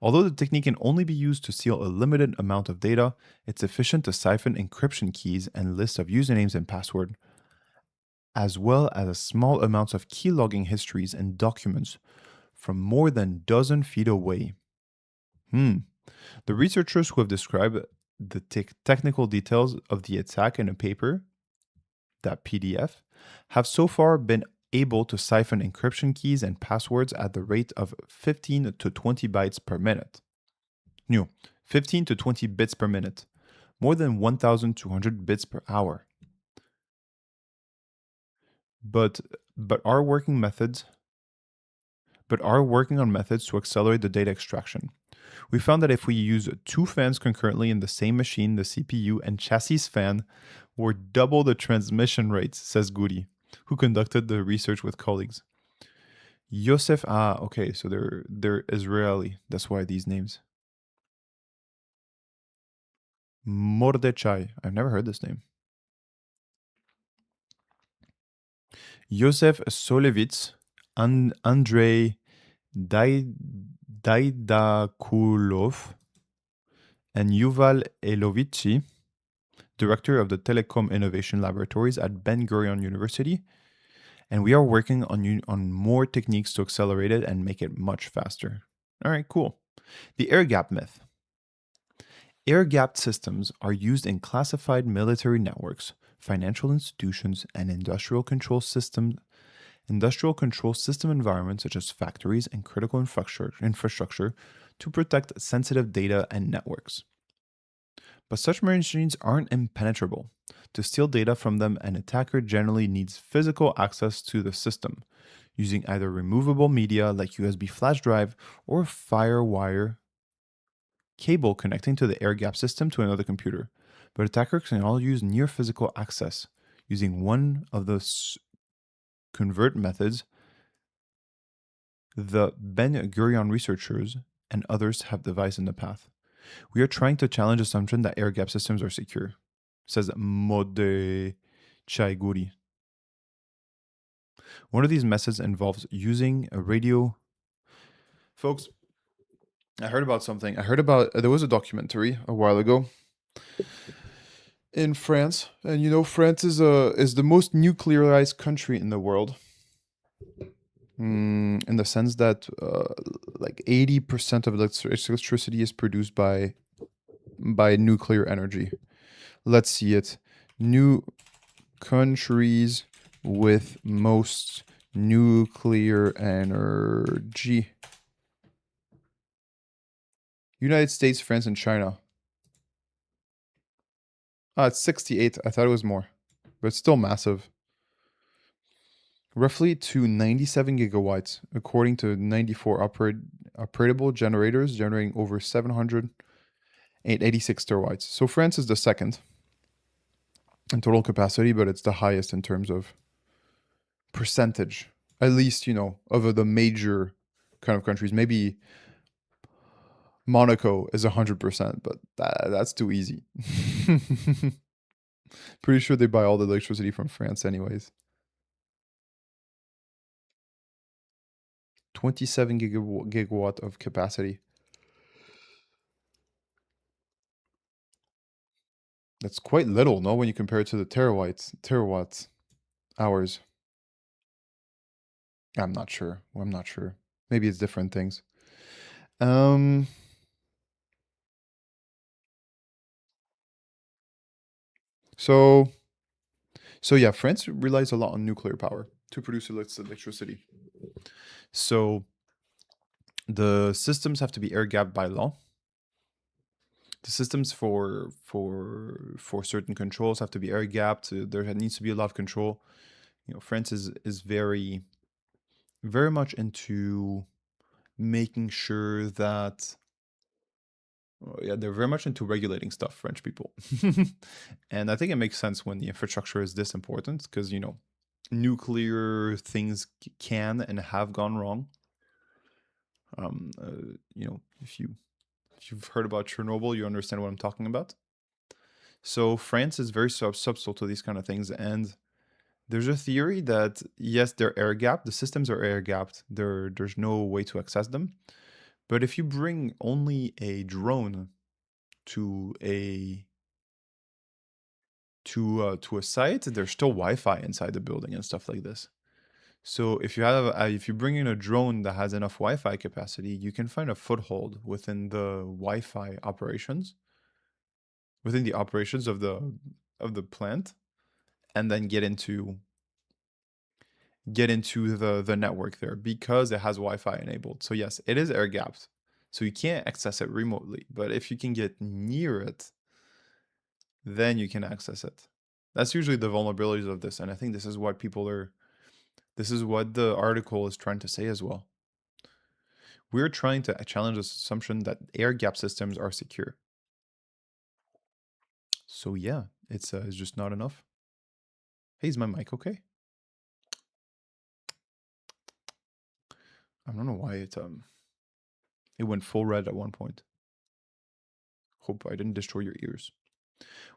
Although the technique can only be used to steal a limited amount of data, it's efficient to siphon encryption keys and lists of usernames and passwords, as well as small amounts of keylogging histories and documents from more than a dozen feet away. The researchers who have described the technical details of the attack in a paper, that PDF, have so far been able to siphon encryption keys and passwords at the rate of 15 to 20 bytes per minute. No, 15 to 20 bits per minute, more than 1,200 bits per hour. But are working on methods to accelerate the data extraction. We found that if we use 2 fans concurrently in the same machine, the CPU and chassis fan were double the transmission rates, says Goody, who conducted the research with colleagues. Yosef, okay, so they're Israeli. That's why these names. Mordechai, I've never heard this name. Josef Solevitz, Andrei Dai- Daidakulov, and Yuval Elovici, director of the Telecom Innovation Laboratories at Ben Gurion University. And we are working on more techniques to accelerate it and make it much faster. All right, cool. The air gap myth. Air gapped systems are used in classified military networks, financial institutions, and industrial control system environments such as factories and critical infrastructure to protect sensitive data and networks. But such machines aren't impenetrable. To steal data from them, an attacker generally needs physical access to the system, using either removable media like USB flash drive or firewire cable connecting to the air gap system to another computer. But attackers can all use near physical access, using one of the convert methods the Ben Gurion researchers and others have devised in the path. We are trying to challenge the assumption that air gap systems are secure, says Mode Chaiguri. One of these methods involves using a radio. Folks, I heard about something. I heard about there was a documentary a while ago in France, and France is the most nuclearized country in the world. In the sense that like 80% of electricity is produced by nuclear energy. Let's see it. New countries with most nuclear energy. United States, France, and China. It's 68. I thought it was more, but it's still massive. Roughly to 97 gigawatts, according to 94 operatable generators, generating over 786 terawatts. So France is the second in total capacity, but it's the highest in terms of percentage, at least, of the major kind of countries. Maybe Monaco is 100%, but that's too easy. Pretty sure they buy all the electricity from France anyways. 27 gigawatt of capacity. That's quite little, no, when you compare it to the terawatts hours. I'm not sure. I'm not sure. Maybe it's different things. Um so yeah, France relies a lot on nuclear power to produce electricity. So the systems have to be air gapped by law. The systems for certain controls have to be air gapped. There needs to be a lot of control. France is very much into making sure that yeah, they're very much into regulating stuff, French people. And I think it makes sense when the infrastructure is this important because nuclear things can and have gone wrong. If you've heard about Chernobyl, you understand what I'm talking about. So France is very subtle to these kind of things, and there's a theory that yes, they're air gapped. The systems are air gapped. There's no way to access them. But if you bring only a drone to a site, there's still Wi-Fi inside the building and stuff like this. So if you bring in a drone that has enough Wi-Fi capacity, you can find a foothold within the Wi-Fi operations, within the operations of the plant, and then get into the network there because it has Wi-Fi enabled. So yes, it is air gapped. So you can't access it remotely, but if you can get near it, then you can access it. That's usually the vulnerabilities of this, and I think this is what the article is trying to say as well. We're trying to challenge this assumption that air gap systems are secure. So yeah, it's just not enough. Hey, is my mic okay? I don't know why it went full red at one point. Hope I didn't destroy your ears.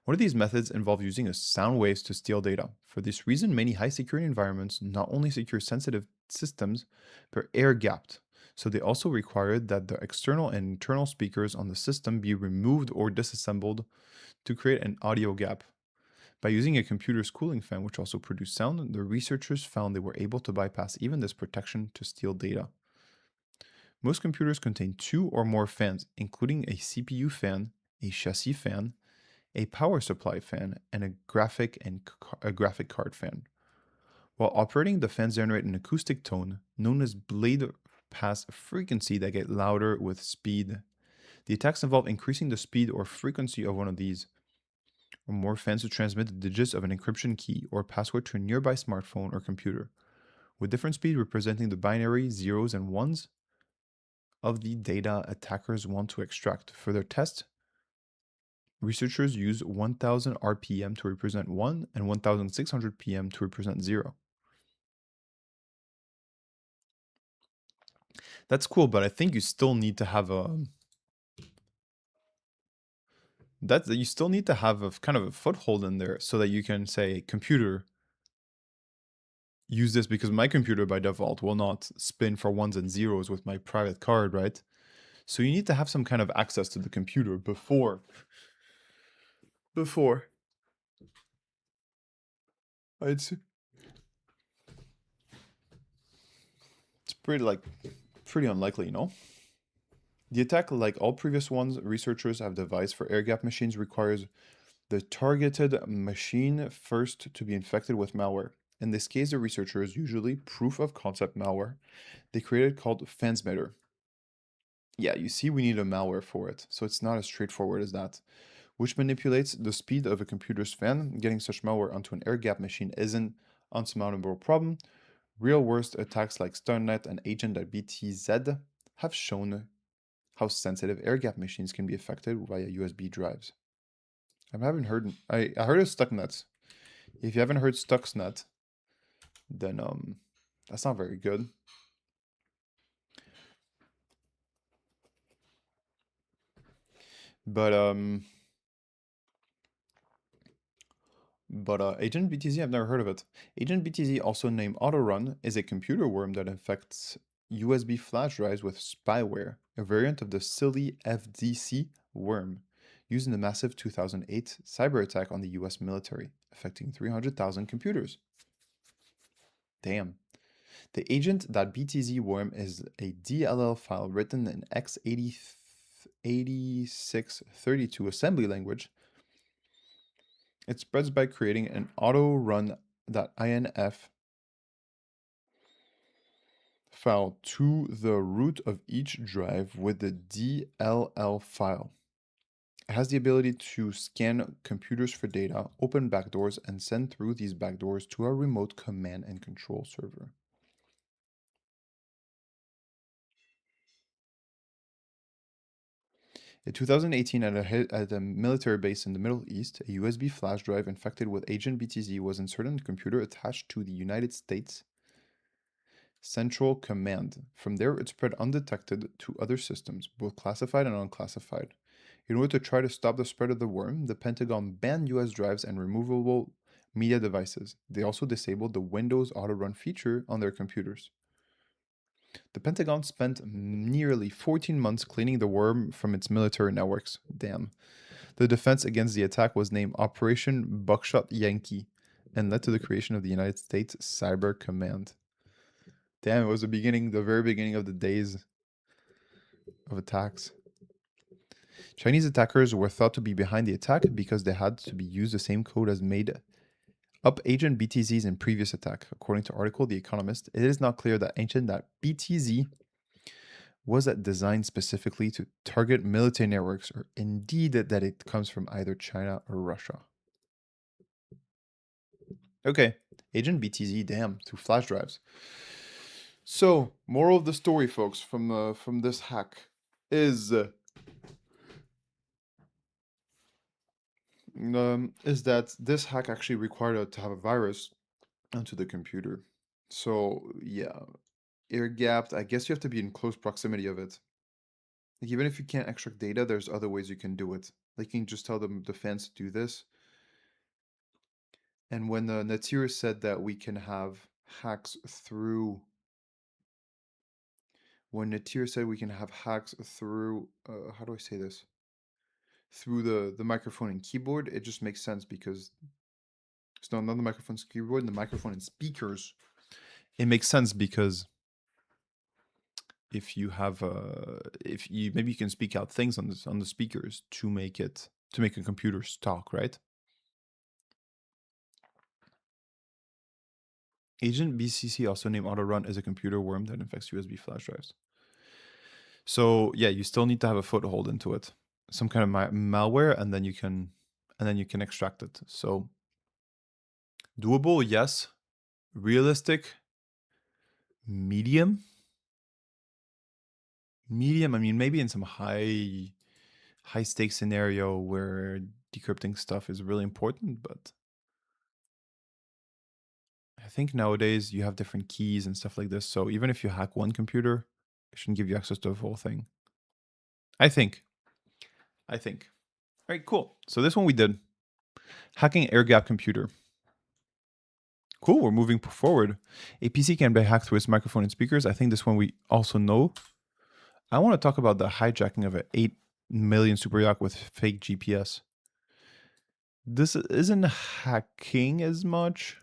One of these methods involves using a sound waves to steal data. For this reason, many high security environments not only secure sensitive systems, but air gapped. So they also required that the external and internal speakers on the system be removed or disassembled to create an audio gap. By using a computer's cooling fan, which also produced sound, the researchers found they were able to bypass even this protection to steal data. Most computers contain two or more fans, including a CPU fan, a chassis fan, a power supply fan, and a graphic card fan. While operating, the fans generate an acoustic tone known as blade pass frequency that get louder with speed. The attacks involve increasing the speed or frequency of one of these or more fans to transmit the digits of an encryption key or password to a nearby smartphone or computer, with different speed representing the binary zeros and ones of the data attackers want to extract. For their test, researchers use 1000 RPM to represent 1 and 1600 PM to represent 0. That's cool, but I think you still need to have a that you still need to have a kind of a foothold in there so that you can say, computer, use this, because my computer by default will not spin for ones and zeros with my private card, right? So you need to have some kind of access to the computer before it's it's pretty unlikely, you know? The attack, like all previous ones researchers have devised for air gap machines, requires the targeted machine first to be infected with malware. In this case, the researchers, usually proof of concept malware, they created called Fansmitter. Yeah, you see, we need a malware for it, so it's not as straightforward as that. Which manipulates the speed of a computer's fan. Getting such malware onto an air gap machine isn't an unsurmountable problem. Real worst attacks like StarNet and Agent.btz have shown how sensitive air gap machines can be affected via USB drives. I haven't heard. I heard of Stuxnet. If you haven't heard Stuxnet, then that's not very good. But Agent BTZ, I've never heard of it. Agent BTZ, also named Autorun, is a computer worm that infects USB flash drives with spyware, a variant of the silly FDC worm, used in the massive 2008 cyber attack on the US military, affecting 300,000 computers. Damn. The agent.btz worm is a DLL file written in x8632 assembly language. It spreads by creating an autorun.inf file to the root of each drive with the DLL file. It has the ability to scan computers for data, open backdoors, and send through these backdoors to a remote command and control server. In 2018, at a military base in the Middle East, a USB flash drive infected with Agent BTZ was inserted in a computer attached to the United States Central Command. From there, it spread undetected to other systems, both classified and unclassified. In order to try to stop the spread of the worm, the Pentagon banned US drives and removable media devices. They also disabled the Windows Auto Run feature on their computers. The Pentagon spent nearly 14 months cleaning the worm from its military networks. Damn. The defense against the attack was named Operation Buckshot Yankee and led to the creation of the United States Cyber Command. Damn, it was the very beginning of the days of attacks. Chinese attackers were thought to be behind the attack because they had to be used the same code as made up Agent BTZ's in previous attack. According to article The Economist, it is not clear that Agent.btz was that designed specifically to target military networks, or indeed that it comes from either China or Russia. Okay, Agent BTZ, damn, to flash drives. So, moral of the story, folks, from this hack is that this hack actually required to have a virus onto the computer. So yeah, air gapped. I guess you have to be in close proximity of it. Like even if you can't extract data, there's other ways you can do it. Like you can just tell them the fans to do this. And when Natir said that we can have hacks through, when Natir said we can have hacks through, how do I say this? Through the microphone and keyboard, it just makes sense because it's not the microphone's keyboard and the microphone and speakers. It makes sense because if you have if you maybe you can speak out things on the speakers to make a computer talk, right? Agent BCC, also named Autorun, is a computer worm that infects USB flash drives. So yeah, you still need to have a foothold into it, some kind of malware, and then you can extract it. So doable, yes. Realistic, medium. Medium. I mean, maybe in some high stake scenario where decrypting stuff is really important, but I think nowadays you have different keys and stuff like this. So even if you hack one computer, it shouldn't give you access to the whole thing. I think. All right, cool. So this one we did. Hacking air gap computer. Cool, we're moving forward. A PC can be hacked through its microphone and speakers. I think this one we also know. I want to talk about the hijacking of an 8 million super yacht with fake GPS. This isn't hacking as much.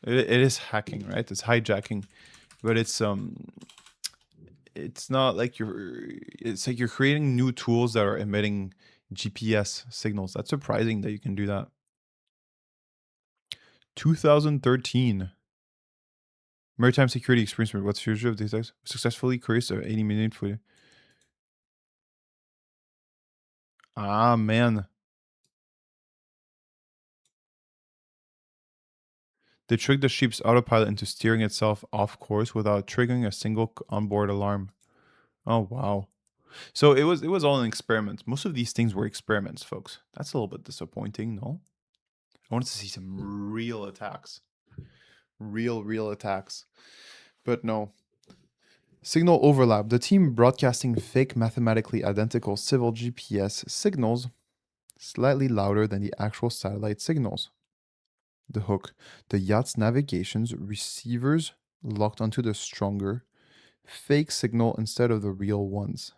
It is hacking, right? It's hijacking, but it's not like it's like you're creating new tools that are emitting GPS signals. That's surprising that you can do that. 2013. Maritime security experience. What's your usual of these guys? Successfully creates 80 million for. Ah, man. They tricked the ship's autopilot into steering itself off course without triggering a single onboard alarm. Oh, wow. So it was all an experiment. Most of these things were experiments, folks. That's a little bit disappointing, no? I wanted to see some real attacks. Real attacks. But no. Signal overlap. The team broadcasting fake mathematically identical civil GPS signals slightly louder than the actual satellite signals. The hook. The yacht's navigation's receivers locked onto the stronger, fake signal instead of the real ones.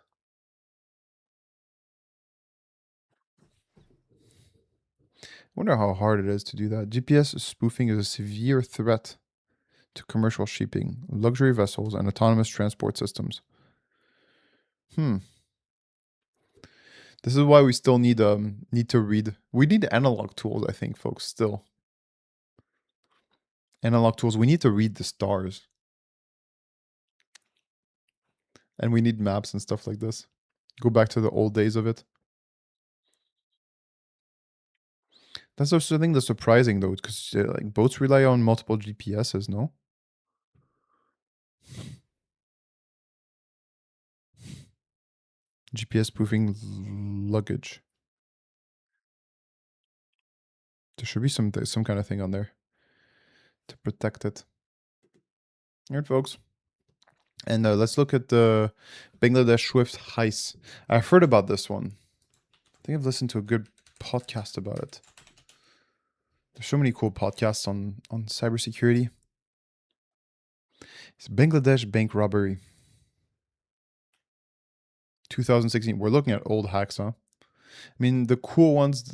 Wonder how hard it is to do that. GPS spoofing is a severe threat to commercial shipping, luxury vessels, and autonomous transport systems. This is why we still need to read. We need analog tools, I think, folks. Still, analog tools. We need to read the stars, and we need maps and stuff like this. Go back to the old days of it. That's also the thing that's surprising though, because like boats rely on multiple GPSs, no? GPS spoofing luggage. There should be some kind of thing on there to protect it. All right, folks. And let's look at the Bangladesh Swift heist. I've heard about this one. I think I've listened to a good podcast about it. There's so many cool podcasts on cybersecurity. It's Bangladesh bank robbery. 2016. We're looking at old hacks, huh? I mean, the cool ones.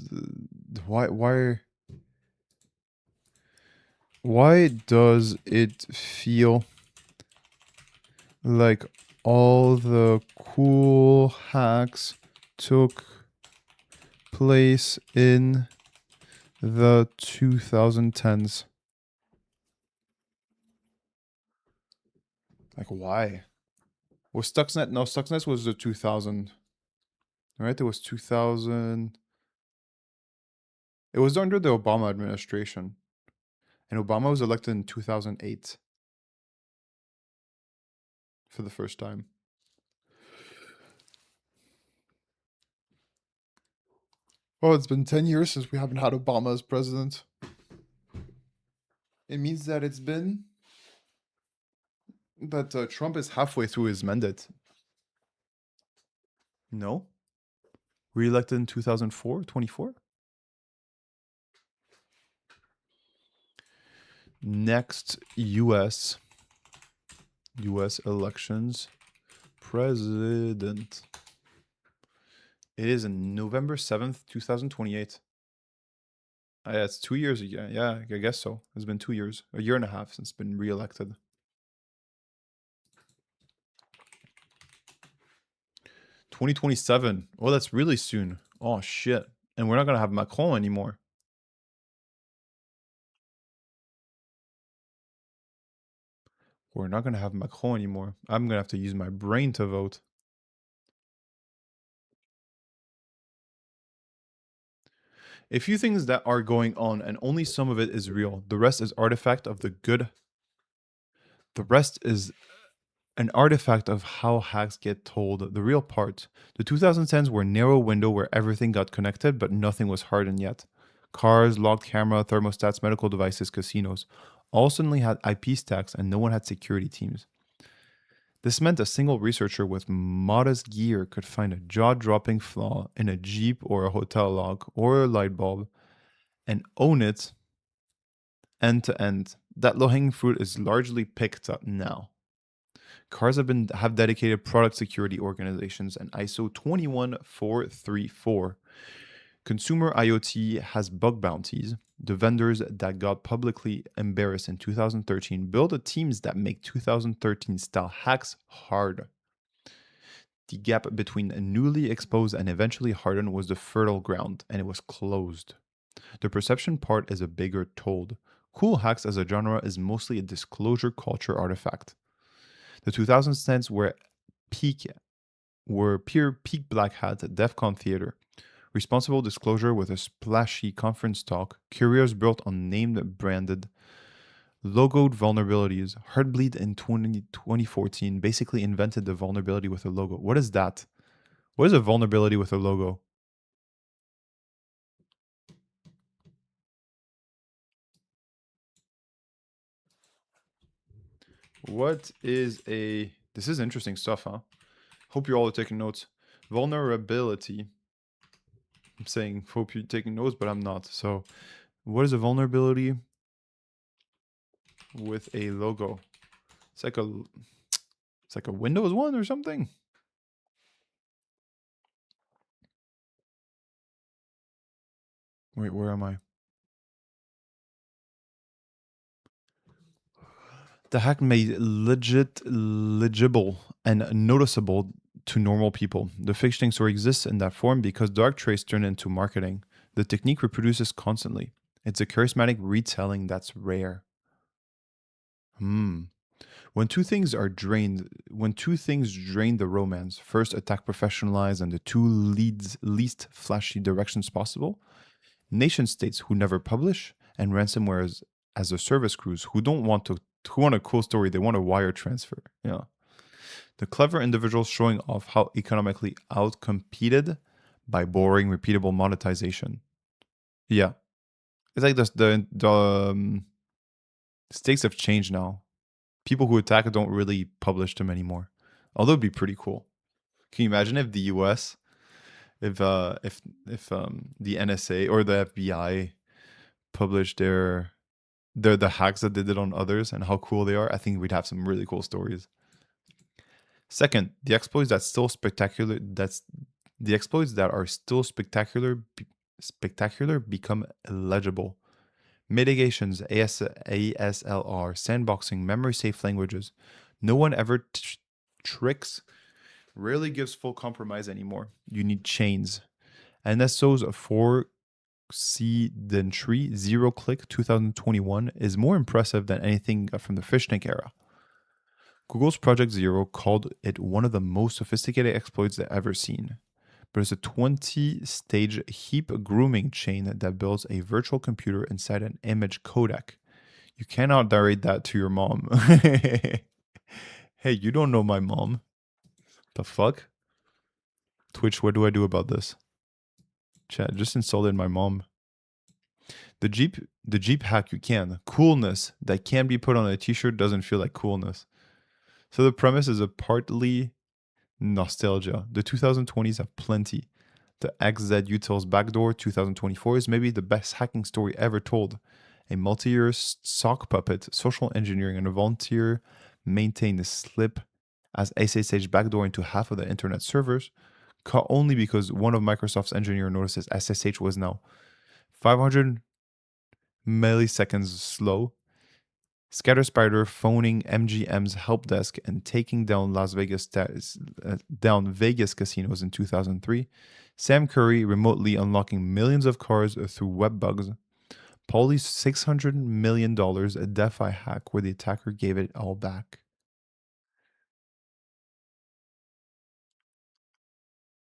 Why does it feel like all the cool hacks took place in the 2010s? Like, why? Was Stuxnet? No, Stuxnet was the 2000. Right? It was 2000. It was under the Obama administration. And Obama was elected in 2008 for the first time. Oh, it's been 10 years since we haven't had Obama as president. It means that it's been that Trump is halfway through his mandate. No? Re-elected in 2004, 24? Next, US elections. President. It is in November 7th, 2028. Yeah, it's 2 years. Yeah, I guess so. It's been 2 years, a year and a half since been re-elected. 2027. Oh, that's really soon. Oh shit. And we're not gonna have Macron anymore. We're not gonna have Macron anymore. I'm gonna have to use my brain to vote. A few things that are going on, and only some of it is real. The rest is artifact of the good. The rest is an artifact of how hacks get told. The real part. The 2010s were a narrow window where everything got connected, but nothing was hardened yet. Cars, locked camera, thermostats, medical devices, casinos all suddenly had IP stacks, and no one had security teams. This meant a single researcher with modest gear could find a jaw-dropping flaw in a Jeep or a hotel log or a light bulb and own it end to end. That low-hanging fruit is largely picked up now. Cars have dedicated product security organizations and ISO 21434. Consumer IoT has bug bounties. The vendors that got publicly embarrassed in 2013 build the teams that make 2013 style hacks hard. The gap between newly exposed and eventually hardened was the fertile ground, and it was closed. The perception part is a bigger told. Cool hacks as a genre is mostly a disclosure culture artifact. The 2010s were pure peak black hat at DEF CON theater. Responsible disclosure with a splashy conference talk, couriers built on named branded, logoed vulnerabilities. Heartbleed in 2014 basically invented the vulnerability with a logo. What is that? What is a vulnerability with a logo? What is a... This is interesting stuff, huh? Hope you all are taking notes. Vulnerability. I'm saying hope you're taking notes, but I'm not. So, what is a vulnerability with a logo? It's like a Windows one or something. Wait, where am I? The hack made legible and noticeable to normal people. The phishing story exists in that form because dark trades turn into marketing. The technique reproduces constantly. It's a charismatic retelling that's rare. When two things drain the romance, first attack professionalize and the two least flashy directions possible, nation states who never publish, and ransomware as a service crews who want a cool story, they want a wire transfer. Yeah. The clever individuals showing off how economically outcompeted by boring, repeatable monetization. Yeah. It's like the stakes have changed now. People who attack don't really publish them anymore. Although it'd be pretty cool. Can you imagine if the US, if the NSA or the FBI published the hacks that they did on others and how cool they are? I think we'd have some really cool stories. Second, the exploits that are still spectacular become illegible. Mitigations, ASLR, sandboxing, memory safe languages. No one ever tricks, rarely gives full compromise anymore. You need chains. NSO's 4C then tree, zero click 2021 is more impressive than anything from the fishtank era. Google's Project Zero called it one of the most sophisticated exploits they've ever seen. But it's a 20-stage heap grooming chain that builds a virtual computer inside an image codec. You cannot narrate that to your mom. Hey, you don't know my mom. The fuck? Twitch, what do I do about this? Chat, just insulted my mom. The Jeep hack you can. Coolness that can be put on a t-shirt doesn't feel like coolness. So the premise is a partly nostalgia. The 2020s have plenty. The XZ Utils Backdoor 2024 is maybe the best hacking story ever told. A multi-year sock puppet, social engineering, and a volunteer maintained a slip as SSH backdoor into half of the internet servers, caught only because one of Microsoft's engineers notices SSH was now 500 milliseconds slow. Scatter Spider phoning MGM's help desk and taking down down Vegas casinos in 2003. Sam Curry remotely unlocking millions of cars through web bugs. Pauly's $600 million a DeFi hack where the attacker gave it all back.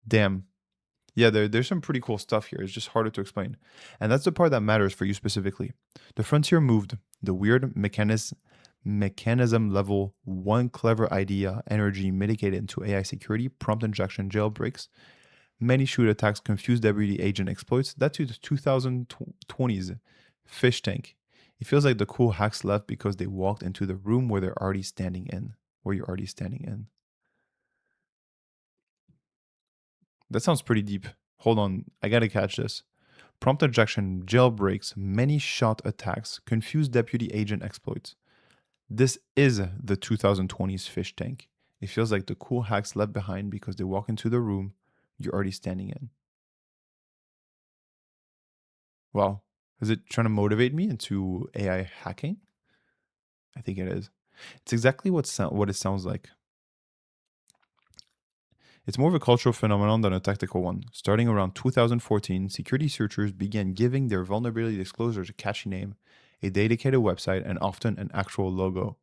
Damn. Yeah, there's some pretty cool stuff here. It's just harder to explain. And that's the part that matters for you specifically. The frontier moved. The weird mechanism level, one clever idea, energy mitigated into AI security, prompt injection, jailbreaks, many shoot attacks, confused deputy agent exploits. That to the 2020s fish tank. It feels like the cool hacks left because they walked into the room where they're already standing in, where you're already standing in. That sounds pretty deep. Hold on, I gotta catch this. Prompt injection, jailbreaks, many shot attacks, confused deputy agent exploits. This is the 2020s fish tank. It feels like the cool hacks left behind because they walk into the room you're already standing in. Wow. Is it trying to motivate me into AI hacking? I think it is. It's exactly what it sounds like. It's more of a cultural phenomenon than a tactical one. Starting around 2014, security searchers began giving their vulnerability disclosures a catchy name, a dedicated website, and often an actual logo.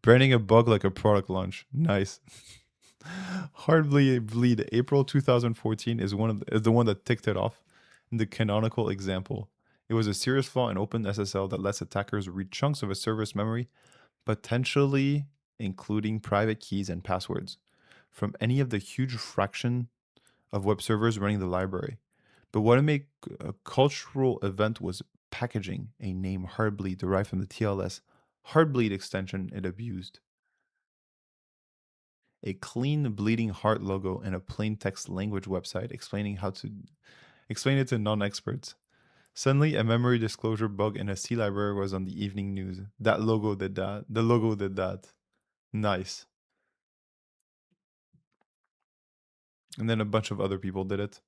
Branding a bug like a product launch. Nice. Hardly Bleed April 2014 is the one that ticked it off. The canonical example. It was a serious flaw in OpenSSL that lets attackers read chunks of a server's memory, potentially including private keys and passwords, from any of the huge fraction of web servers running the library. But what made a cultural event was packaging a name Heartbleed derived from the TLS Heartbleed extension it abused. A clean bleeding heart logo and a plain text language website explaining how to explain it to non-experts. Suddenly, a memory disclosure bug in a C library was on the evening news. That logo did that. The logo did that. Nice. And then a bunch of other people did it.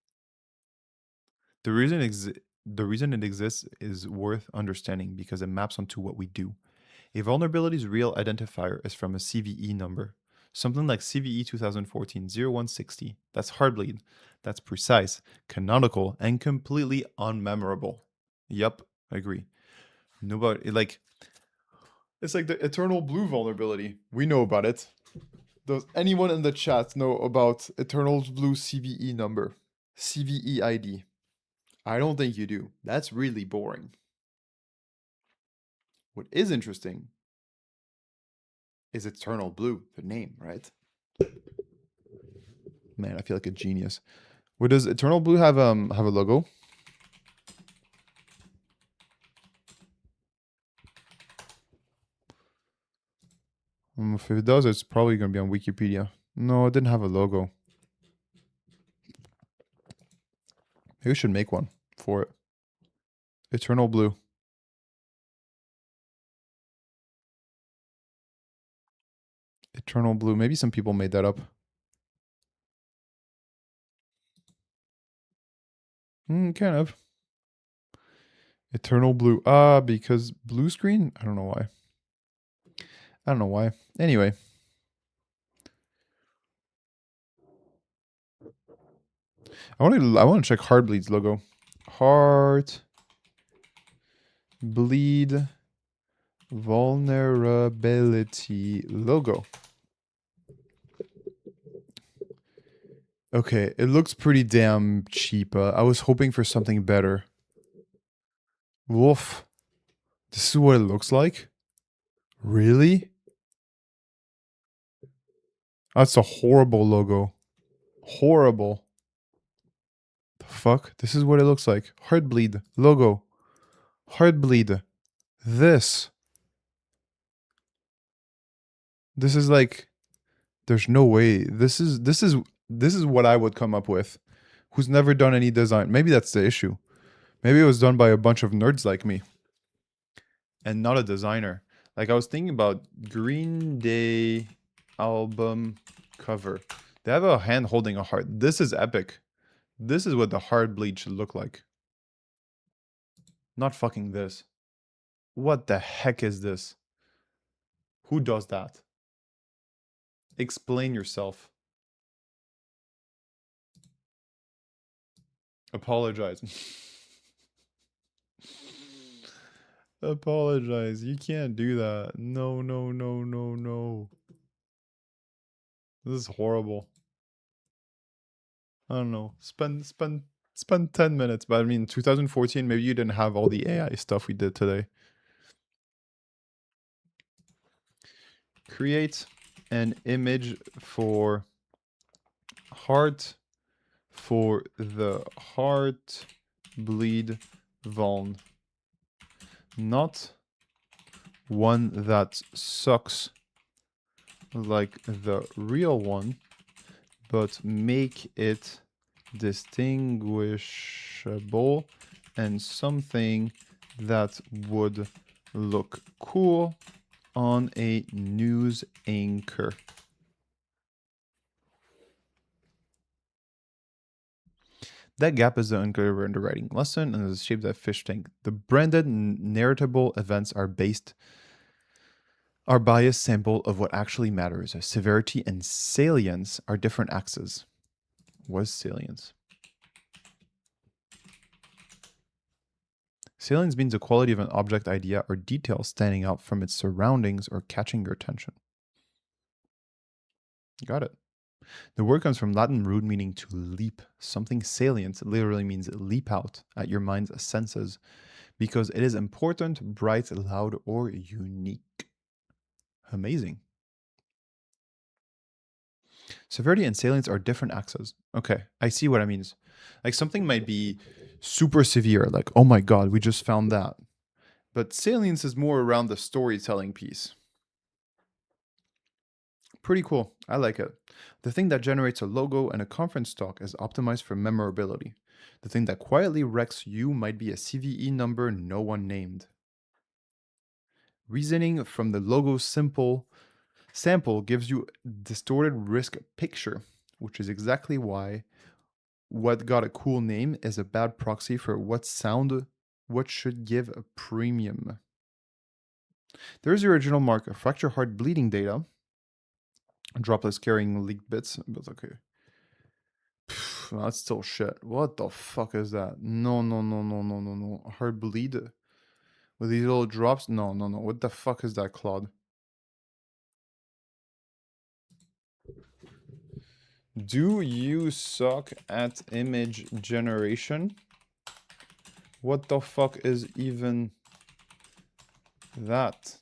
The reason the reason it exists is worth understanding because it maps onto what we do. A vulnerability's real identifier is from a CVE number. Something like CVE 2014 0160. That's Heartbleed. That's precise, canonical, and completely unmemorable. Yup, I agree. Nobody like it's like the Eternal Blue vulnerability. We know about it. Does anyone in the chat know about Eternal's Blue CVE number? CVE ID. I don't think you do. That's really boring. What is interesting is Eternal Blue, the name, right? Man, I feel like a genius. What does Eternal Blue have a logo? If it does, it's probably gonna be on Wikipedia. No, it didn't have a logo. Maybe we should make one for it. Eternal Blue. Eternal Blue. Maybe some people made that up. Kind of. Eternal Blue. Because blue screen? I don't know why. I don't know why. Anyway. I want to check Heartbleed's logo. Heart Bleed vulnerability logo. Okay, it looks pretty damn cheap. I was hoping for something better. Woof. This is what it looks like? Really? That's a horrible logo. Horrible. The fuck? This is what it looks like. Heartbleed logo. Heartbleed. This. This is like, there's no way. This is what I would come up with. Who's never done any design. Maybe that's the issue. Maybe it was done by a bunch of nerds like me and not a designer. Like I was thinking about Green Day album cover. They have a hand holding a heart. This is epic. This is what the hard bleed should look like. Not fucking this. What the heck is this? Who does that? Explain yourself. Apologize. Apologize. You can't do that. No, no, no, no, no. This is horrible. I don't know. Spend 10 minutes. But I mean, 2014, maybe you didn't have all the AI stuff we did today. Create an image for heart for the heart bleed vuln. Not one that sucks like the real one, but make it distinguishable and something that would look cool on a news anchor. That gap is the unclear underwriting lesson and is shaped that fish tank. The branded narratable events are biased sample of what actually matters. Severity and salience are different axes. What is salience? Salience means the quality of an object, idea, or detail standing out from its surroundings or catching your attention. Got it. The word comes from Latin root meaning to leap. Something salient literally means leap out at your mind's senses because it is important, bright, loud, or unique. Amazing. Severity and salience are different axes. Okay, I see what it means. Like something might be super severe, like, oh my god, we just found that. But salience is more around the storytelling piece. Pretty cool. I like it. The thing that generates a logo and a conference talk is optimized for memorability. The thing that quietly wrecks you might be a CVE number no one named. Reasoning from the logo sample gives you distorted risk picture, which is exactly why what got a cool name is a bad proxy for what should give a premium. There's the original mark of fracture heart bleeding data. Droplets carrying leaked bits, but okay. That's still shit. What the fuck is that? No, no, no, no, no, no, no. Heart bleed with these little drops? No, no, no. What the fuck is that, Claude? Do you suck at image generation? What the fuck is even that?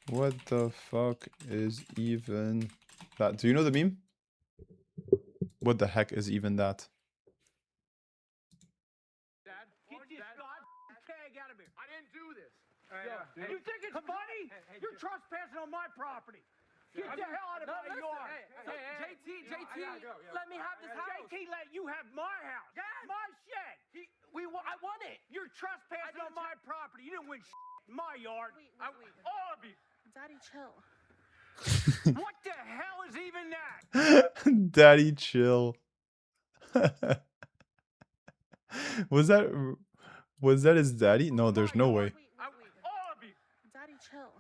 What the fuck is even that? Do you know the meme? What the heck is even that? Dad, get this tag out of here. I didn't do this. You think it's funny? You're trespassing on my property. Get the hell out of my yard. JT, let me have this house. JT let you have my house. My shed. I want it. You're trespassing on my property. You didn't win in my yard. All of you. Daddy, chill. What the hell is even that? Daddy, chill. Was that his daddy? No, there's no way. All of you. Daddy, chill.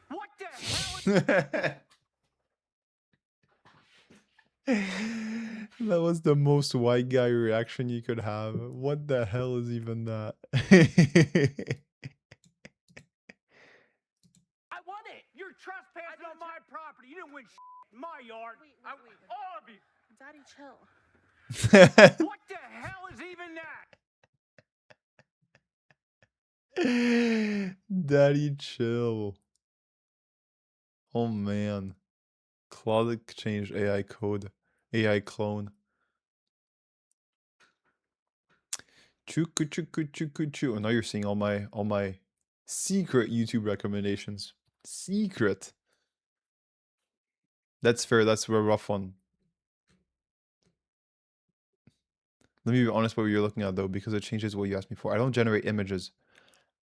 What the hell? That was the most white guy reaction you could have. What the hell is even that? I want it. You're trespassing on my property. You didn't win in my yard. All of you. Daddy, chill. What the hell is even that? Daddy, chill. Oh man. Claude changed AI code. AI clone. Choo choo choo choo choo choo. Oh, now you're seeing all my Secret YouTube recommendations. Secret. That's fair. That's a rough one. Let me be honest what you're looking at though, because it changes what you asked me for. I don't generate images.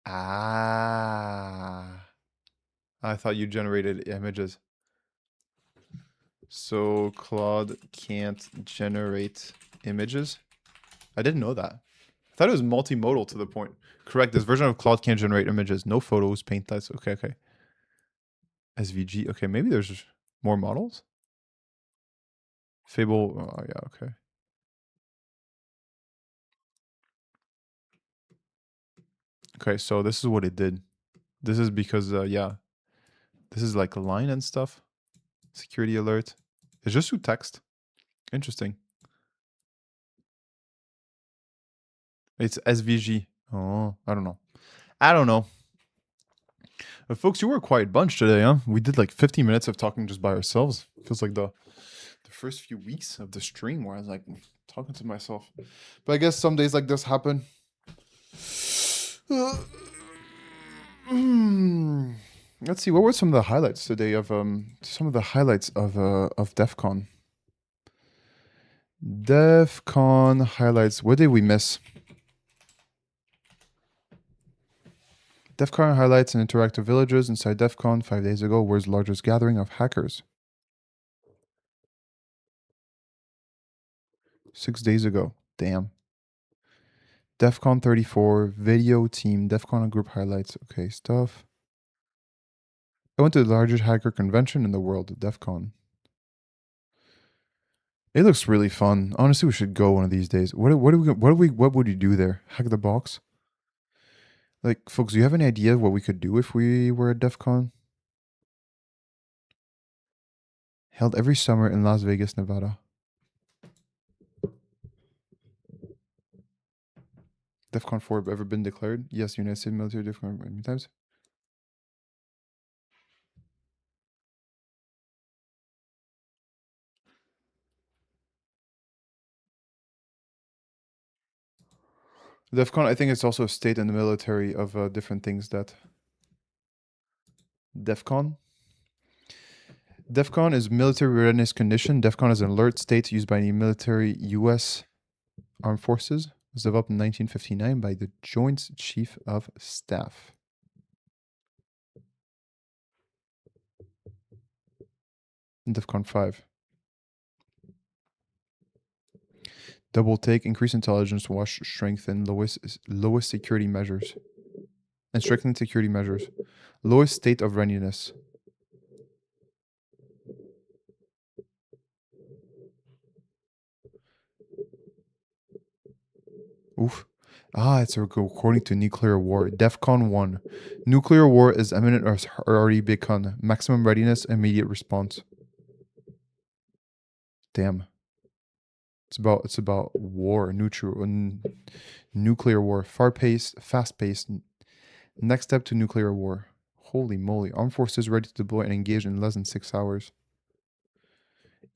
Ah. I thought you generated images. So Claude can't generate images? I didn't know that. I thought it was multimodal to the point. Correct. This version of Claude can't generate images. No photos, paint types. Okay, okay. SVG. Okay, maybe there's more models? Fable. Oh, yeah, okay. Okay, so this is what it did. This is because, yeah, this is like a line and stuff. Security alert. It's just through text. Interesting. It's SVG. Oh, I don't know. I don't know. Folks, you were a quiet bunch today, huh? We did like 15 minutes of talking just by ourselves. Feels like the first few weeks of the stream where I was like talking to myself. But I guess some days like this happen. Let's see, what were some of the highlights today of DEF CON? DEF CON highlights. What did we miss? DEF CON highlights and interactive villages inside DEF CON 5 days ago. World's largest gathering of hackers. 6 days ago. Damn. DEF CON 34, video team, DEF CON group highlights. Okay, stuff. I went to the largest hacker convention in the world, DEF CON. It looks really fun. Honestly, we should go one of these days. What would you do there? Hack the box? Like, folks, do you have any idea what we could do if we were at DEF CON? Held every summer in Las Vegas, Nevada. DEF CON 4 ever been declared? Yes, United States military DEF CON many times. DEF CON, I think it's also a state and the military of different things that... DEF CON? DEF CON is military readiness condition. DEF CON is an alert state used by the military U.S. Armed Forces. It was developed in 1959 by the Joint Chief of Staff. DEF CON 5. Double take, increase intelligence, watch, strengthen, lowest security measures. And strengthen security measures. Lowest state of readiness. Oof. Ah, it's according to nuclear war. DEF CON 1. Nuclear war is imminent or has already begun. Maximum readiness, immediate response. Damn. It's about war, nuclear war. Fast paced. Next step to nuclear war. Holy moly. Armed forces ready to deploy and engage in less than 6 hours.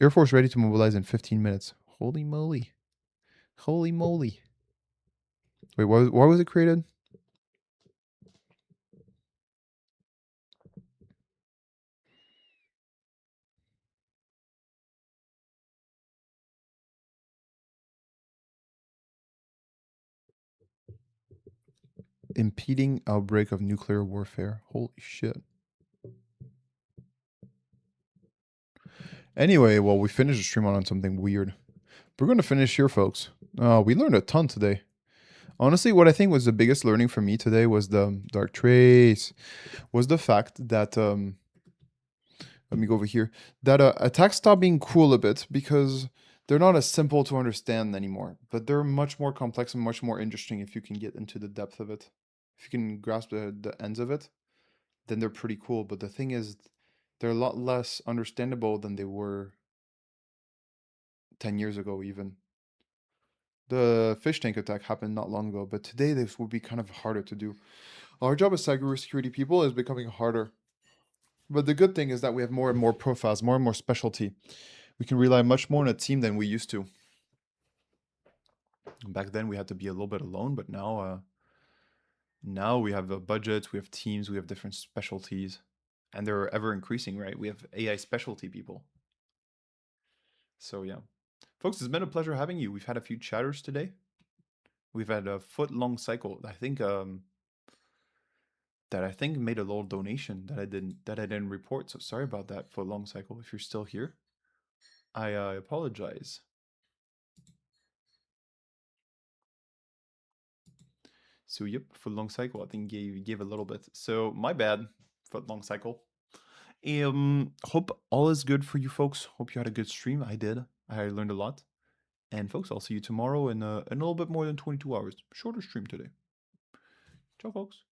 Air Force ready to mobilize in 15 minutes. Holy moly. Holy moly. Wait, why was it created? Impeding outbreak of nuclear warfare. Holy shit. Anyway, well, we finished the stream on something weird. We're going to finish here, folks. We learned a ton today. Honestly, what I think was the biggest learning for me today was the Dark Trace. Was the fact that, let me go over here, that attacks stop being cool a bit because they're not as simple to understand anymore. But they're much more complex and much more interesting if you can get into the depth of it. If you can grasp the ends of it, then they're pretty cool. But the thing is, they're a lot less understandable than they were 10 years ago even. The fish tank attack happened not long ago, but today this would be kind of harder to do. Our job as cybersecurity people is becoming harder. But the good thing is that we have more and more profiles, more and more specialty. We can rely much more on a team than we used to. Back then we had to be a little bit alone, but now Now we have budgets, we have teams, we have different specialties, and they're ever increasing, right? We have AI specialty people. So yeah, folks, it's been a pleasure having you. We've had a few chatters today. We've had a foot-long cycle. I think made a little donation that I didn't report. So sorry about that, foot-long cycle. If you're still here, I apologize. So yep, foot-long cycle. I think gave a little bit. So my bad, foot-long cycle. Hope all is good for you folks. Hope you had a good stream. I did. I learned a lot. And folks, I'll see you tomorrow in a little bit more than 22 hours. Shorter stream today. Ciao, folks.